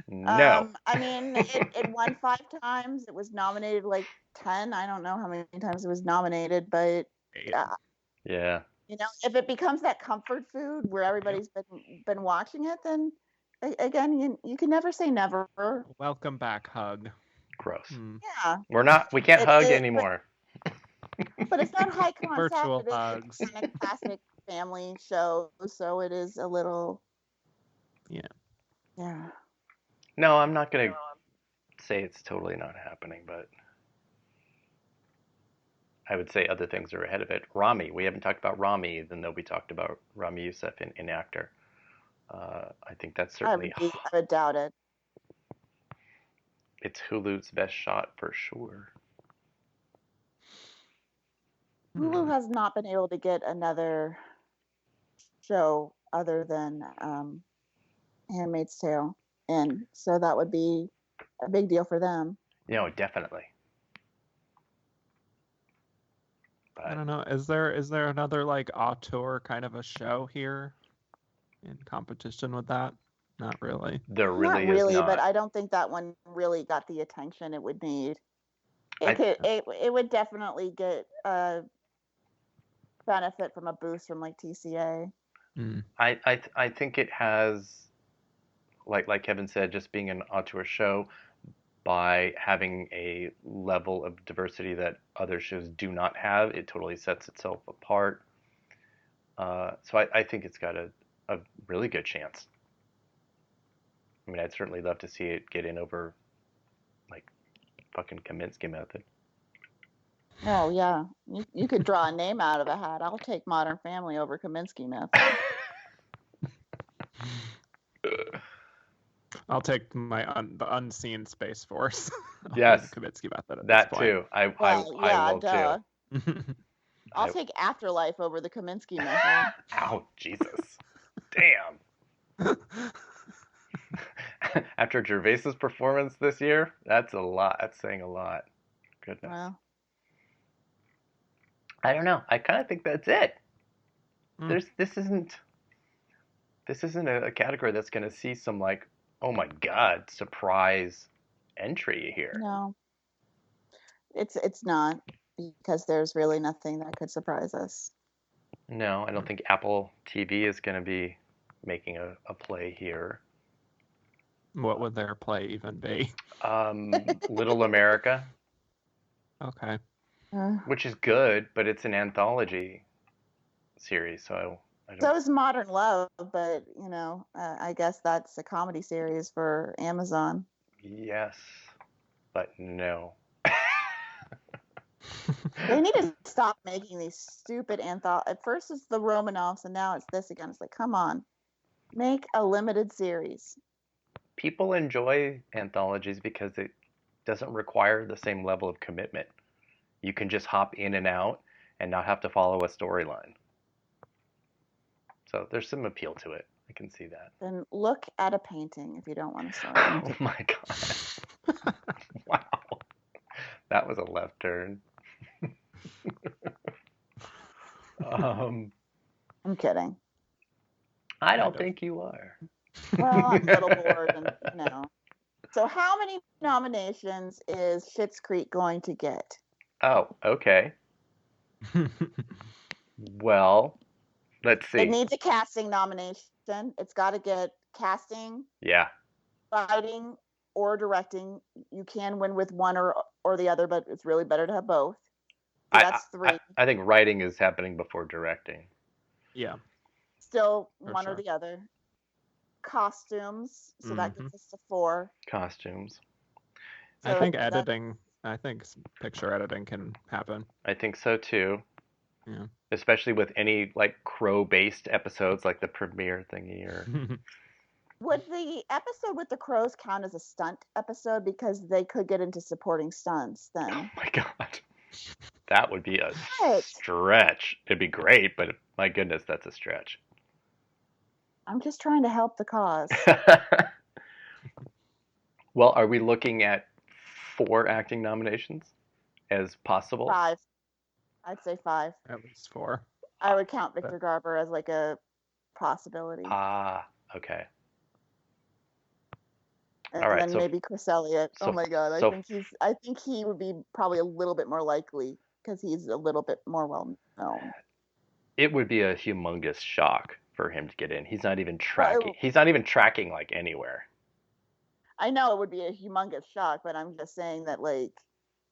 Speaker 1: No.
Speaker 3: I mean, it won 5 times. It was nominated like 10. I don't know how many times it was nominated, but
Speaker 1: Yeah.
Speaker 3: you know, if it becomes that comfort food where everybody's been watching it, then again, you can never say never.
Speaker 2: Welcome back, Hug.
Speaker 1: Gross.
Speaker 3: Yeah.
Speaker 1: We can't hug anymore.
Speaker 3: But it's not high concept.
Speaker 2: Virtual
Speaker 3: It
Speaker 2: hugs.
Speaker 3: is kind of classic family show, so it is a little.
Speaker 2: Yeah.
Speaker 3: Yeah.
Speaker 1: No, I'm not going to say it's totally not happening, but I would say other things are ahead of it. Rami. We haven't talked about Rami, even though we talked about Rami Youssef in Actor. I think that's certainly...
Speaker 3: I would doubt it.
Speaker 1: It's Hulu's best shot for sure.
Speaker 3: Hulu has not been able to get another show other than Handmaid's Tale, and so that would be a big deal for them.
Speaker 1: No, definitely. But
Speaker 2: I don't know. Is there another like auteur kind of a show here in competition with that? Not really.
Speaker 1: There really
Speaker 3: not really,
Speaker 1: is not.
Speaker 3: But I don't think that one really got the attention it would need. It would definitely get a benefit from a boost from like TCA.
Speaker 1: I think it has, like Kevin said, just being an auteur show, by having a level of diversity that other shows do not have, it totally sets itself apart. So I think it's got a really good chance. I mean, I'd certainly love to see it get in over, like, fucking Kaminsky Method.
Speaker 3: Oh, yeah. You could draw a name out of a hat. I'll take Modern Family over Kaminsky Method.
Speaker 2: I'll take the unseen Space Force.
Speaker 1: Yes.
Speaker 2: Kaminsky Method at
Speaker 1: that
Speaker 2: this point.
Speaker 1: too. I will
Speaker 3: duh.
Speaker 1: too.
Speaker 3: I'll take Afterlife over the Kaminsky Method.
Speaker 1: Ow, Jesus. Damn. After Gervais's performance this year, that's a lot. That's saying a lot. Goodness.
Speaker 3: Well,
Speaker 1: I don't know. I kind of think that's it.
Speaker 2: Mm.
Speaker 1: This isn't a category that's going to see some, like, oh my God, surprise entry here.
Speaker 3: no. It's not, because there's really nothing that could surprise us.
Speaker 1: No, I don't think Apple TV is going to be making a play here.
Speaker 2: What would their play even be?
Speaker 1: Little America,
Speaker 2: Okay.
Speaker 1: which is good, but it's an anthology series, so I don't.
Speaker 3: So is Modern Love, but you know, I guess that's a comedy series for Amazon.
Speaker 1: Yes, but no.
Speaker 3: They need to stop making these stupid anthologies. At first it's the Romanovs, and now it's this again. It's like, come on, make a limited series.
Speaker 1: People enjoy anthologies because it doesn't require the same level of commitment. You can just hop in and out and not have to follow a storyline. So there's some appeal to it. I can see that.
Speaker 3: Then look at a painting if you don't want to start.
Speaker 1: Oh my God. Wow. That was a left turn.
Speaker 3: I'm kidding.
Speaker 1: I don't think you are.
Speaker 3: Well, I'm a little bored, and you know. So how many nominations is Schitt's Creek going to get?
Speaker 1: Oh, okay. Well, let's see.
Speaker 3: It needs a casting nomination. It's got to get casting,
Speaker 1: Yeah.
Speaker 3: writing, or directing. You can win with one or the other, but it's really better to have both. So that's 3.
Speaker 1: I think writing is happening before directing.
Speaker 2: Yeah.
Speaker 3: Still
Speaker 2: For
Speaker 3: one
Speaker 2: sure.
Speaker 3: or the other. Costumes, so that gets us to 4.
Speaker 1: Costumes.
Speaker 3: So
Speaker 2: I think editing. I think picture editing can happen.
Speaker 1: I think so too.
Speaker 2: Yeah.
Speaker 1: Especially with any like crow-based episodes, like the premiere thingy, or
Speaker 3: Would the episode with the crows count as a stunt episode because they could get into supporting stunts
Speaker 1: Oh
Speaker 3: then?
Speaker 1: my god. That would be a
Speaker 3: What?
Speaker 1: stretch. It'd be great, but my goodness, that's a stretch.
Speaker 3: I'm just trying to help the cause.
Speaker 1: Well, are we looking at 4 acting nominations as possible?
Speaker 3: 5. I'd say 5.
Speaker 2: At least 4.
Speaker 3: I would count Victor Garber as like a possibility.
Speaker 1: Ah, okay.
Speaker 3: And
Speaker 1: All right,
Speaker 3: then
Speaker 1: so
Speaker 3: maybe Chris Elliott.
Speaker 1: so
Speaker 3: Oh my God,
Speaker 1: so
Speaker 3: I think he would be probably a little bit more likely because he's a little bit more well known.
Speaker 1: it would be a humongous shock for him to get in. He's not even
Speaker 3: Well,
Speaker 1: tracking. He's not even tracking like anywhere.
Speaker 3: I know it would be a humongous shock, but I'm just saying that like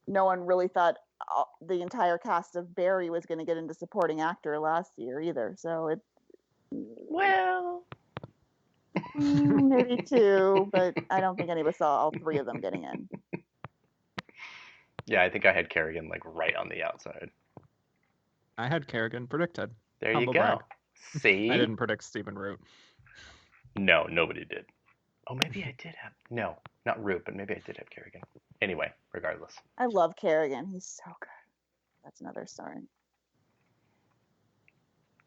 Speaker 3: no one really thought the entire cast of Barry was going to get into supporting actor last year either. So it
Speaker 1: Well,
Speaker 3: maybe 2, but I don't think any of us saw all 3 of them getting in.
Speaker 1: yeah, I think I had Kerrigan like right on the outside.
Speaker 2: I had Kerrigan predicted.
Speaker 1: There
Speaker 2: Humble
Speaker 1: you go.
Speaker 2: brag.
Speaker 1: See?
Speaker 2: I didn't predict Stephen Root.
Speaker 1: No, nobody did. Oh, maybe I did have. No, not Root, but maybe I did have Kerrigan. Anyway, regardless.
Speaker 3: I love Kerrigan. He's so good. That's another story.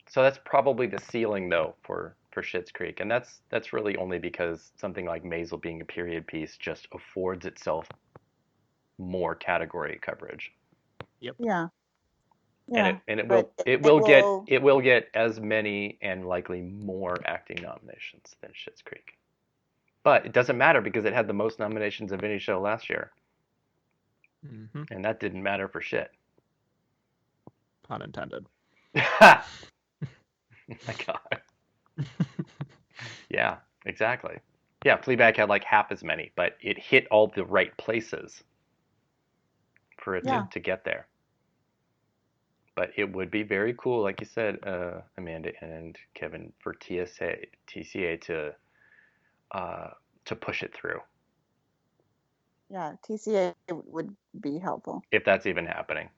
Speaker 1: So that's probably the ceiling, though, for Schitt's Creek, and that's really only because something like Maisel being a period piece just affords itself more category coverage.
Speaker 2: Yep.
Speaker 3: Yeah. Yeah.
Speaker 1: And
Speaker 3: but
Speaker 1: it will get as many and likely more acting nominations than Schitt's Creek. But it doesn't matter because it had the most nominations of any show last year.
Speaker 2: Mm-hmm.
Speaker 1: And that didn't matter for shit.
Speaker 2: Pun intended.
Speaker 1: My God. Yeah, exactly. Yeah, Fleabag had like half as many, but it hit all the right places for it to get there. But it would be very cool, like you said, Amanda and Kevin, for TCA to push it through.
Speaker 3: Yeah, TCA would be helpful.
Speaker 1: If that's even happening.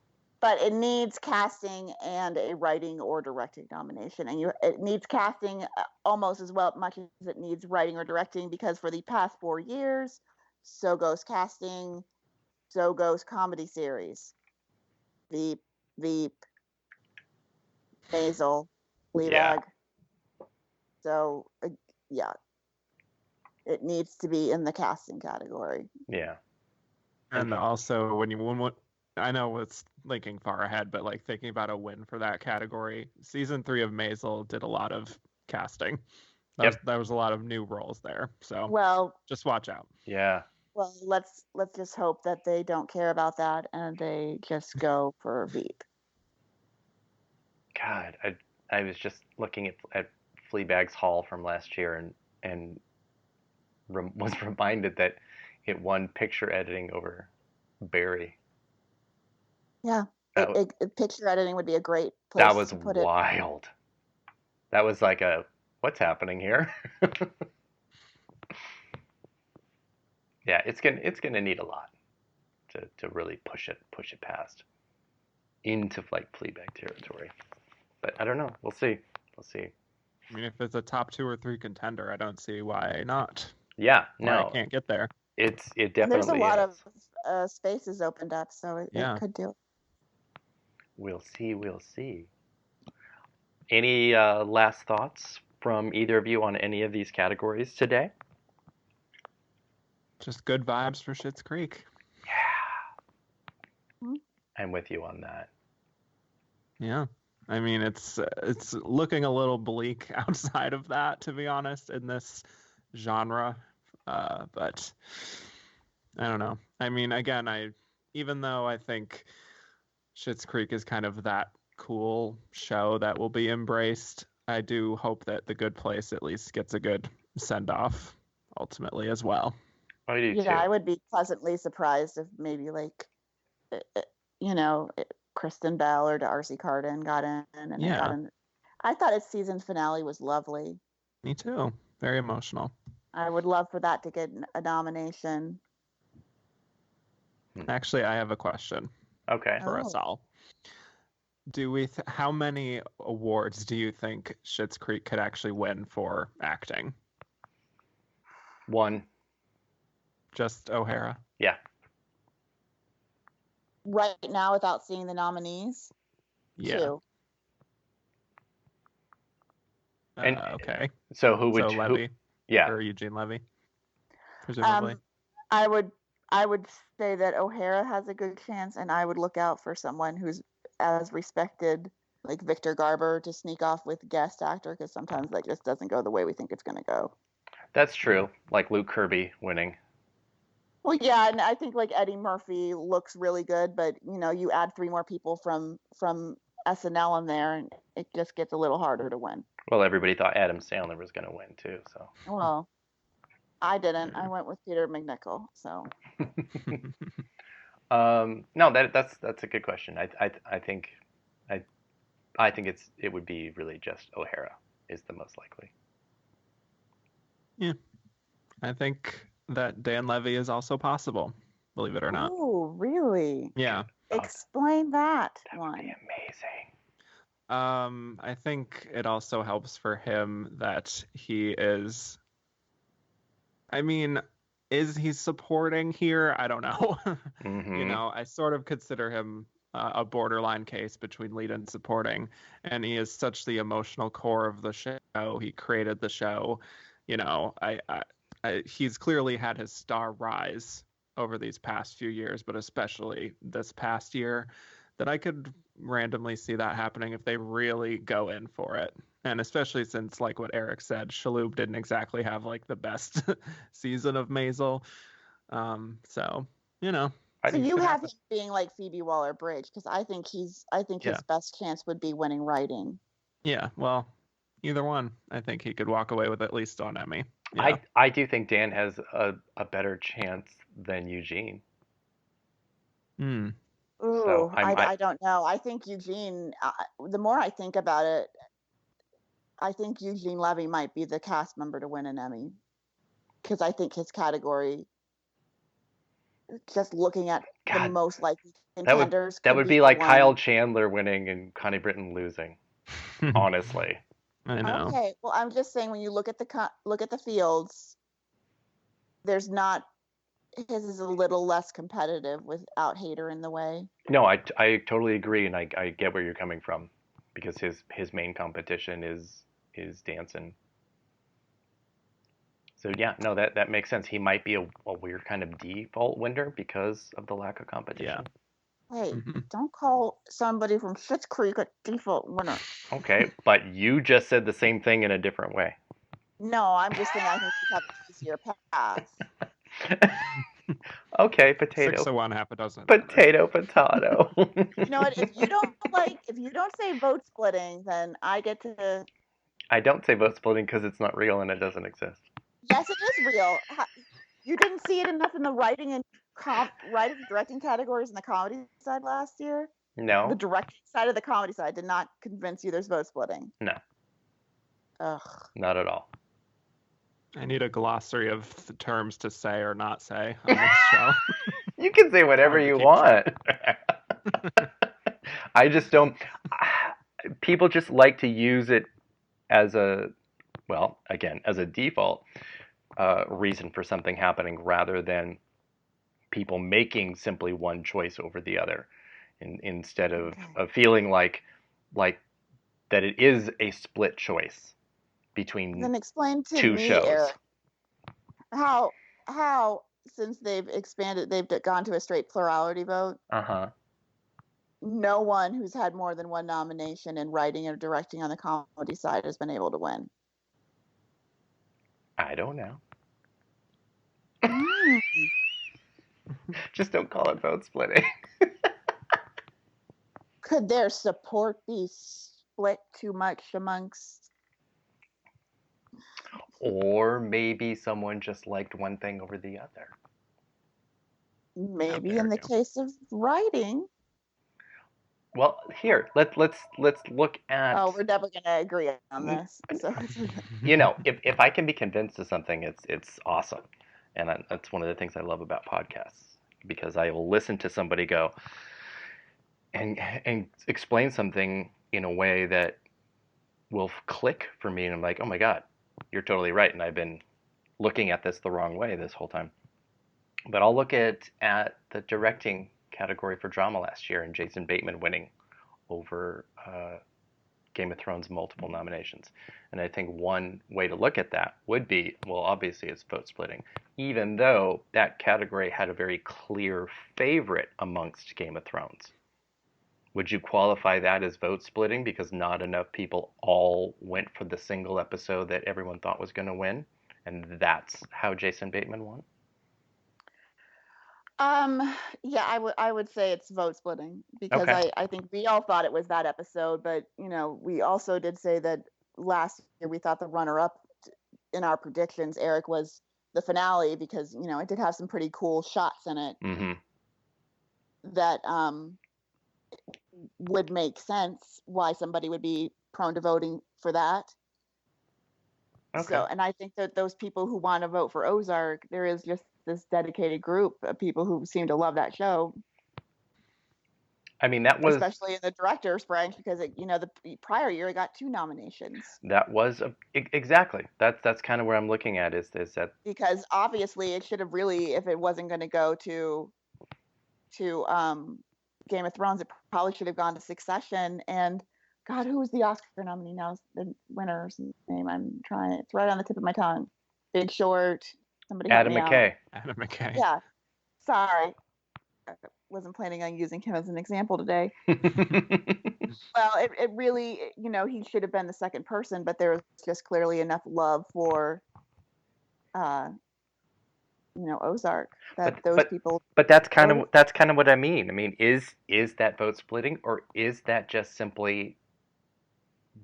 Speaker 3: But it needs casting and a writing or directing nomination, and it needs casting almost as much as it needs writing or directing, because for the past 4 years, so goes casting, so goes comedy series. Veep, Maisel, Fleabag.
Speaker 1: Yeah.
Speaker 3: So yeah, it needs to be in the casting category.
Speaker 1: Yeah.
Speaker 2: And also when I know it's linking far ahead, but like thinking about a win for that category, season 3 of Maisel did a lot of casting. There was a lot of new roles there. So just watch out.
Speaker 1: Yeah.
Speaker 3: Well, let's just hope that they don't care about that and they just go for Veep.
Speaker 1: God, I was just looking at Fleabag's haul from last year and was reminded that it won picture editing over Barry.
Speaker 3: Yeah, picture editing would be a great place
Speaker 1: that was
Speaker 3: to put
Speaker 1: wild. That was like what's happening here? Yeah, it's gonna need a lot to really push it past into like Fleabag territory. But I don't know. We'll see.
Speaker 2: I mean, if it's a top 2 or 3 contender, I don't see why not.
Speaker 1: Yeah,
Speaker 2: no, I can't get there.
Speaker 1: It definitely.
Speaker 3: And there's a lot of spaces opened up, so it could do it.
Speaker 1: We'll see. Any last thoughts from either of you on any of these categories today?
Speaker 2: Just good vibes for Schitt's Creek.
Speaker 1: Yeah. I'm with you on that.
Speaker 2: Yeah. I mean, it's looking a little bleak outside of that, to be honest, in this genre. But I don't know. I mean, again, even though I think Schitt's Creek is kind of that cool show that will be embraced, I do hope that The Good Place at least gets a good send-off ultimately as well.
Speaker 1: I do too.
Speaker 3: I would be pleasantly surprised if maybe Kristen Bell or D'Arcy Carden got in and got in. I thought its season finale was lovely.
Speaker 2: Me too. Very emotional.
Speaker 3: I would love for that to get a nomination.
Speaker 2: Actually, I have a question.
Speaker 1: Okay.
Speaker 2: For us all. How many awards do you think Schitt's Creek could actually win for acting?
Speaker 1: One.
Speaker 2: Just O'Hara.
Speaker 1: Yeah.
Speaker 3: Right now, without seeing the nominees,
Speaker 2: Yeah.
Speaker 3: 2.
Speaker 1: And
Speaker 2: Okay.
Speaker 1: so who would
Speaker 2: So Levy
Speaker 1: yeah.
Speaker 2: or Eugene Levy, presumably.
Speaker 3: I would say that O'Hara has a good chance, and I would look out for someone who's as respected, like Victor Garber, to sneak off with guest actor, because sometimes that just doesn't go the way we think it's going to go.
Speaker 1: That's true. Like Luke Kirby winning.
Speaker 3: Well, yeah, and I think like Eddie Murphy looks really good, but you add 3 more people from SNL in there, and it just gets a little harder to win.
Speaker 1: Well, everybody thought Adam Sandler was going to win too, so.
Speaker 3: Well, I didn't. I went with Peter McNichol. So.
Speaker 1: No, that's a good question. I think it would be really just O'Hara is the most likely.
Speaker 2: Yeah. I think that Dan Levy is also possible, believe it or not.
Speaker 3: Oh, really?
Speaker 2: Yeah.
Speaker 3: Explain that
Speaker 1: would
Speaker 3: one.
Speaker 1: be amazing.
Speaker 2: I think it also helps for him that he is. I mean, is he supporting here? I don't know.
Speaker 1: Mm-hmm.
Speaker 2: I sort of consider him a borderline case between lead and supporting, and he is such the emotional core of the show. He created the show. He's clearly had his star rise over these past few years, but especially this past year, that I could randomly see that happening if they really go in for it. And especially since, like what Eric said, Shalhoub didn't exactly have like the best season of Maisel. So
Speaker 3: you have him being like Phoebe Waller-Bridge, because I think his best chance would be winning writing.
Speaker 2: Yeah, well, either one. I think he could walk away with at least on Emmy. Yeah.
Speaker 1: I do think Dan has a better chance than Eugene.
Speaker 3: Ooh,
Speaker 1: So
Speaker 3: I don't know. I think Eugene, the more I think about it, I think Eugene Levy might be the cast member to win an Emmy, because I think his category, just looking at the most likely contenders,
Speaker 1: that would be like Kyle Chandler winning and Connie Britton losing. Honestly.
Speaker 2: I know.
Speaker 3: Okay, well, I'm just saying, when you look at the fields, there's not. His is a little less competitive without Hader in the way.
Speaker 1: No, I totally agree, and I get where you're coming from, because his main competition is Danson. So yeah, no, that makes sense. He might be a weird kind of default winner because of the lack of competition.
Speaker 3: Hey, don't call somebody from Schitt's Creek a default winner.
Speaker 1: Okay, but you just said the same thing in a different way.
Speaker 3: No, I'm just saying I think he'd have an easier path.
Speaker 1: Okay, potato.
Speaker 2: 6 of 1, half a dozen.
Speaker 1: Potato.
Speaker 3: You know what? If you don't say vote splitting, then I get to.
Speaker 1: I don't say vote splitting because it's not real and it doesn't exist.
Speaker 3: Yes, it is real. You didn't see it enough in the writing and directing categories in the comedy side last year?
Speaker 1: No.
Speaker 3: The directing side of the comedy side did not convince you there's vote splitting?
Speaker 1: No.
Speaker 3: Ugh.
Speaker 1: Not at all.
Speaker 2: I need a glossary of terms to say or not say on this show.
Speaker 1: You can say whatever you want. I just don't. People just like to use it as a default reason for something happening, rather than people making simply one choice over the other, instead of feeling like that it is a split choice between
Speaker 3: then explain to
Speaker 1: two
Speaker 3: me,
Speaker 1: shows.
Speaker 3: Eric, how since they've gone to a straight plurality vote. No one who's had more than one nomination in writing or directing on the comedy side has been able to win.
Speaker 1: I don't know. Just don't call it vote splitting.
Speaker 3: Could their support be split too much amongst?
Speaker 1: Or maybe someone just liked one thing over the other.
Speaker 3: Maybe in the case of writing.
Speaker 1: Well, here, let's look at.
Speaker 3: Oh, we're never going to agree on this. So.
Speaker 1: If I can be convinced of something, it's awesome, and that's one of the things I love about podcasts, because I will listen to somebody go and explain something in a way that will click for me, and I'm like, oh my God, you're totally right, and I've been looking at this the wrong way this whole time. But I'll look at the directing category for drama last year and Jason Bateman winning over Game of Thrones multiple nominations. And I think one way to look at that would be, well, obviously it's vote splitting, even though that category had a very clear favorite amongst Game of Thrones. Would you qualify that as vote splitting because not enough people all went for the single episode that everyone thought was going to win? And that's how Jason Bateman won?
Speaker 3: Yeah, I would say it's vote splitting because
Speaker 1: Okay.
Speaker 3: I think we all thought it was that episode, but we also did say that last year we thought the runner-up in our predictions, Eric, was the finale because it did have some pretty cool shots in it
Speaker 1: Mm-hmm.
Speaker 3: that would make sense why somebody would be prone to voting for that.
Speaker 1: Okay.
Speaker 3: So, and I think that those people who want to vote for Ozark, there is just this dedicated group of people who seem to love that show.
Speaker 1: I mean, that was
Speaker 3: especially in the director's branch because the prior year it got 2 nominations.
Speaker 1: exactly. That's kind of where I'm looking at is that
Speaker 3: because obviously it should have really, if it wasn't going to go to Game of Thrones, it probably should have gone to Succession. And God, who was the Oscar nominee now? The winner's name. It's right on the tip of my tongue. Big Short. Somebody help
Speaker 1: Adam
Speaker 3: me out.
Speaker 1: McKay.
Speaker 2: Adam McKay.
Speaker 3: Yeah. Sorry. I wasn't planning on using him as an example today. Well, it really, he should have been the second person, but there was just clearly enough love for, Ozark that people.
Speaker 1: But that's kind of what I mean. I mean, is that vote splitting or is that just simply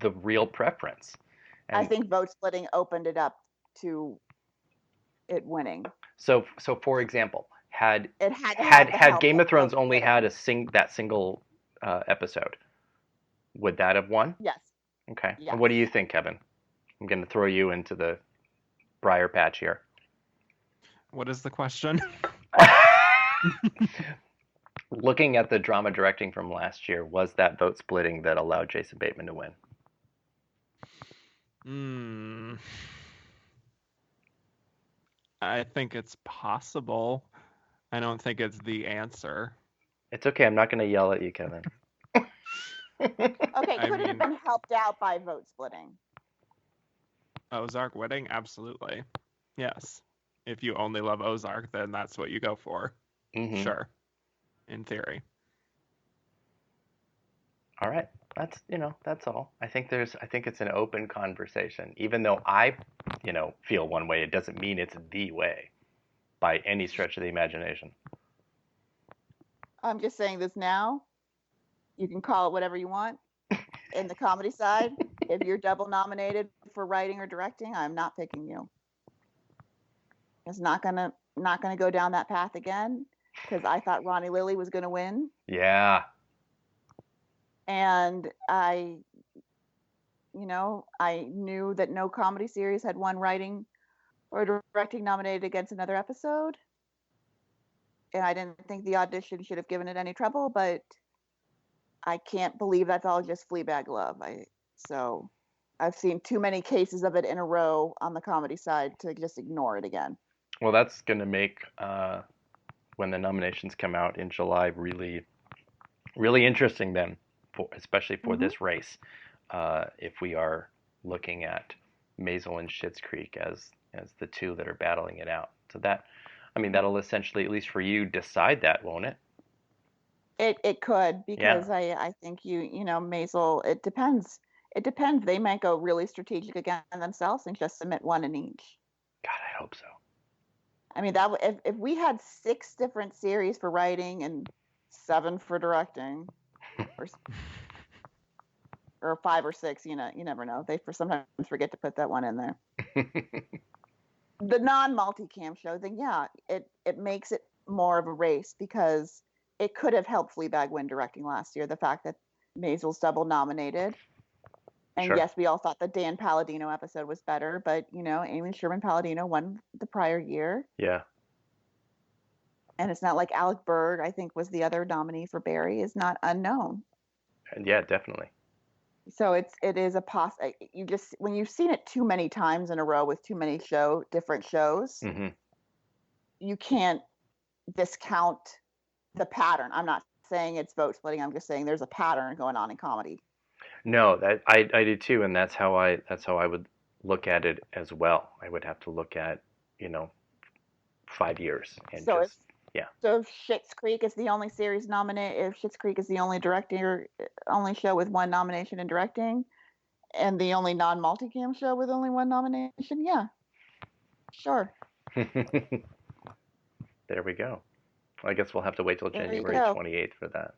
Speaker 1: the real preference?
Speaker 3: I think vote splitting opened it up to it winning.
Speaker 1: So for example, had
Speaker 3: had
Speaker 1: Game of Thrones only had that single episode, would that have won?
Speaker 3: Yes.
Speaker 1: Okay.
Speaker 3: Yes.
Speaker 1: And what do you think, Kevin? I'm going to throw you into the briar patch here.
Speaker 2: What is the question?
Speaker 1: Looking at the drama directing from last year, was that vote splitting that allowed Jason Bateman to win?
Speaker 2: I think it's possible. I don't think it's the answer.
Speaker 1: It's okay. I'm not going to yell at you, Kevin.
Speaker 3: Okay, could it have been helped out by vote splitting?
Speaker 2: Ozark winning? Absolutely. Yes. If you only love Ozark, then that's what you go for.
Speaker 1: Mm-hmm.
Speaker 2: Sure. In theory.
Speaker 1: All right. That's all. I think it's an open conversation. Even though I, feel one way, it doesn't mean it's the way by any stretch of the imagination.
Speaker 3: I'm just saying this now. You can call it whatever you want. In the comedy side, if you're double nominated for writing or directing, I'm not picking you. It's not gonna go down that path again because I thought Ronnie Lilly was gonna win.
Speaker 1: Yeah.
Speaker 3: And I knew that no comedy series had one writing or directing nominated against another episode. And I didn't think the audition should have given it any trouble, but I can't believe that's all just Fleabag love. So I've seen too many cases of it in a row on the comedy side to just ignore it again.
Speaker 1: Well, that's going to make when the nominations come out in July really, really interesting then, especially for this race. If we are looking at Maisel and Schitt's Creek as the two that are battling it out. So that'll essentially, at least for you, decide that, won't it?
Speaker 3: It could, because I think Maisel, it depends. It depends. They might go really strategic again themselves and just submit one in each.
Speaker 1: God, I hope so.
Speaker 3: I mean, that if we had 6 different series for writing and 7 for directing, or 5 or 6, you never know. They sometimes forget to put that one in there. The non-multicam show, then it makes it more of a race because it could have helped Fleabag win directing last year. The fact that Maisel's double nominated. And
Speaker 1: Sure.
Speaker 3: Yes, we all thought the Dan Palladino episode was better, but Amy Sherman Palladino won the prior year.
Speaker 1: Yeah.
Speaker 3: And it's not like Alec Berg, I think, was the other nominee for Barry, is not unknown.
Speaker 1: Yeah, definitely.
Speaker 3: So it is you just, when you've seen it too many times in a row with too many different shows,
Speaker 1: Mm-hmm.
Speaker 3: you can't discount the pattern. I'm not saying it's vote splitting. I'm just saying there's a pattern going on in comedy.
Speaker 1: No, that I do too, and that's how I would look at it as well. I would have to look at, 5 years and
Speaker 3: So
Speaker 1: just yeah.
Speaker 3: So if Schitt's Creek is the only series nominated, if Schitt's Creek is the only show with one nomination in directing, and the only non-multicam show with only one nomination, yeah, sure.
Speaker 1: There we go. I guess we'll have to wait till
Speaker 3: There you
Speaker 1: January
Speaker 3: go.
Speaker 1: 28th for that.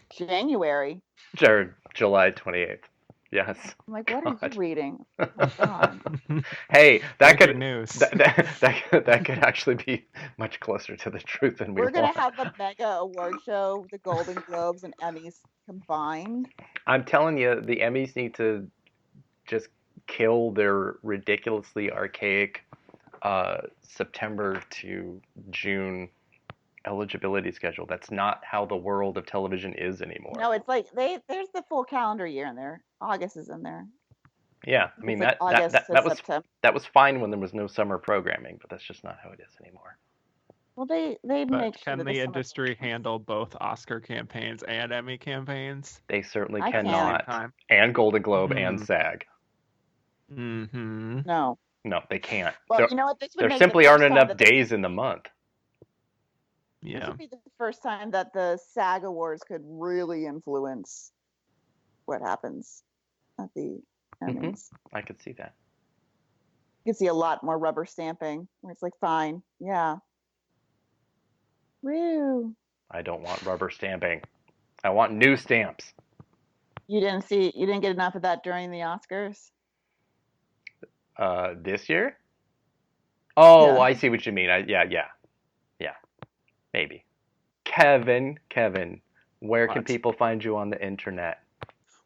Speaker 3: January.
Speaker 1: Or July 28th. Yes.
Speaker 3: I'm like, what are
Speaker 1: God.
Speaker 3: you reading? Oh my God.
Speaker 1: Hey, that
Speaker 2: Breaking
Speaker 1: could
Speaker 2: news.
Speaker 1: that could actually be much closer to the truth than we
Speaker 3: We're gonna
Speaker 1: want.
Speaker 3: have the mega award show, the Golden Globes and Emmys combined.
Speaker 1: I'm telling you, the Emmys need to just kill their ridiculously archaic September to June eligibility schedule. That's not how the world of television is anymore.
Speaker 3: No, it's like there's the full calendar year in there. August is in there.
Speaker 1: Yeah, I mean
Speaker 3: It's like August to
Speaker 1: that was
Speaker 3: September.
Speaker 1: that was fine when there was no summer programming, but that's just not how it is anymore.
Speaker 3: Well, they
Speaker 2: But
Speaker 3: make sure
Speaker 2: can
Speaker 3: that
Speaker 2: the
Speaker 3: summer
Speaker 2: industry handle both Oscar campaigns and Emmy campaigns?
Speaker 1: They certainly
Speaker 3: I can't.
Speaker 1: cannot.
Speaker 2: Time.
Speaker 1: And Golden Globe and
Speaker 2: Mhm.
Speaker 1: SAG.
Speaker 2: Mm-hmm.
Speaker 3: No.
Speaker 1: No, they can't.
Speaker 3: Well, you know what? This would
Speaker 1: There
Speaker 3: make
Speaker 1: simply
Speaker 3: the
Speaker 1: aren't
Speaker 3: first time
Speaker 1: enough
Speaker 3: that
Speaker 1: days in the month.
Speaker 3: This
Speaker 2: Yeah.
Speaker 3: would be the first time that the SAG Awards could really influence what happens at the Emmys.
Speaker 1: I could see that.
Speaker 3: You can see a lot more rubber stamping where it's like, fine, yeah. Woo.
Speaker 1: I don't want rubber stamping. I want new stamps.
Speaker 3: You didn't get enough of that during the Oscars?
Speaker 1: This year? Oh,
Speaker 3: Yeah.
Speaker 1: I see what you mean. Yeah, maybe. Kevin, where can
Speaker 2: What?
Speaker 1: people find you on the internet?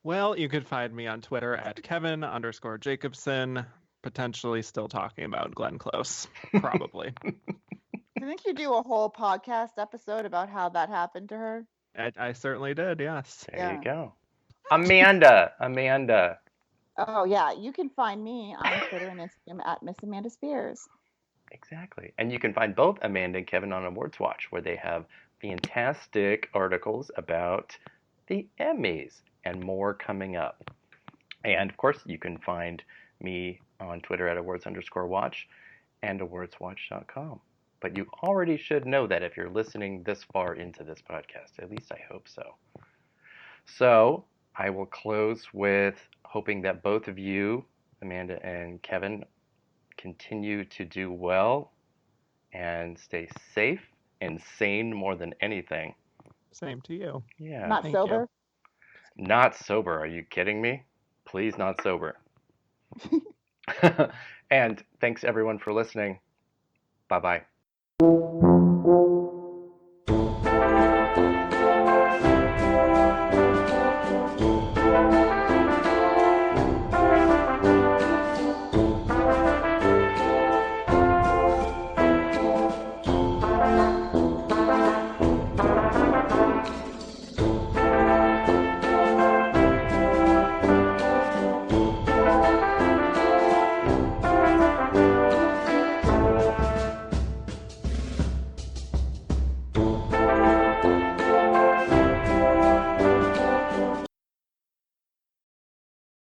Speaker 2: Well, you could find me on Twitter at Kevin_Jacobsen, potentially still talking about Glenn Close. Probably.
Speaker 3: Didn't you do a whole podcast episode about how that happened to her?
Speaker 2: I certainly did, yes.
Speaker 1: There you
Speaker 3: Yeah.
Speaker 1: go. Amanda.
Speaker 3: Oh yeah, you can find me on Twitter and Instagram at Miss Amanda Spears.
Speaker 1: Exactly. And you can find both Amanda and Kevin on Awards Watch, where they have fantastic articles about the Emmys and more coming up. And of course, you can find me on Twitter at awards_watch and awardswatch.com. But you already should know that if you're listening this far into this podcast. At least I hope so. So I will close with hoping that both of you, Amanda and Kevin, continue to do well and stay safe and sane more than anything.
Speaker 2: Same to you.
Speaker 1: Yeah.
Speaker 3: Not
Speaker 2: Thank
Speaker 3: sober?
Speaker 1: Not sober. Are you kidding me? Please, not sober. And thanks everyone for listening. Bye-bye.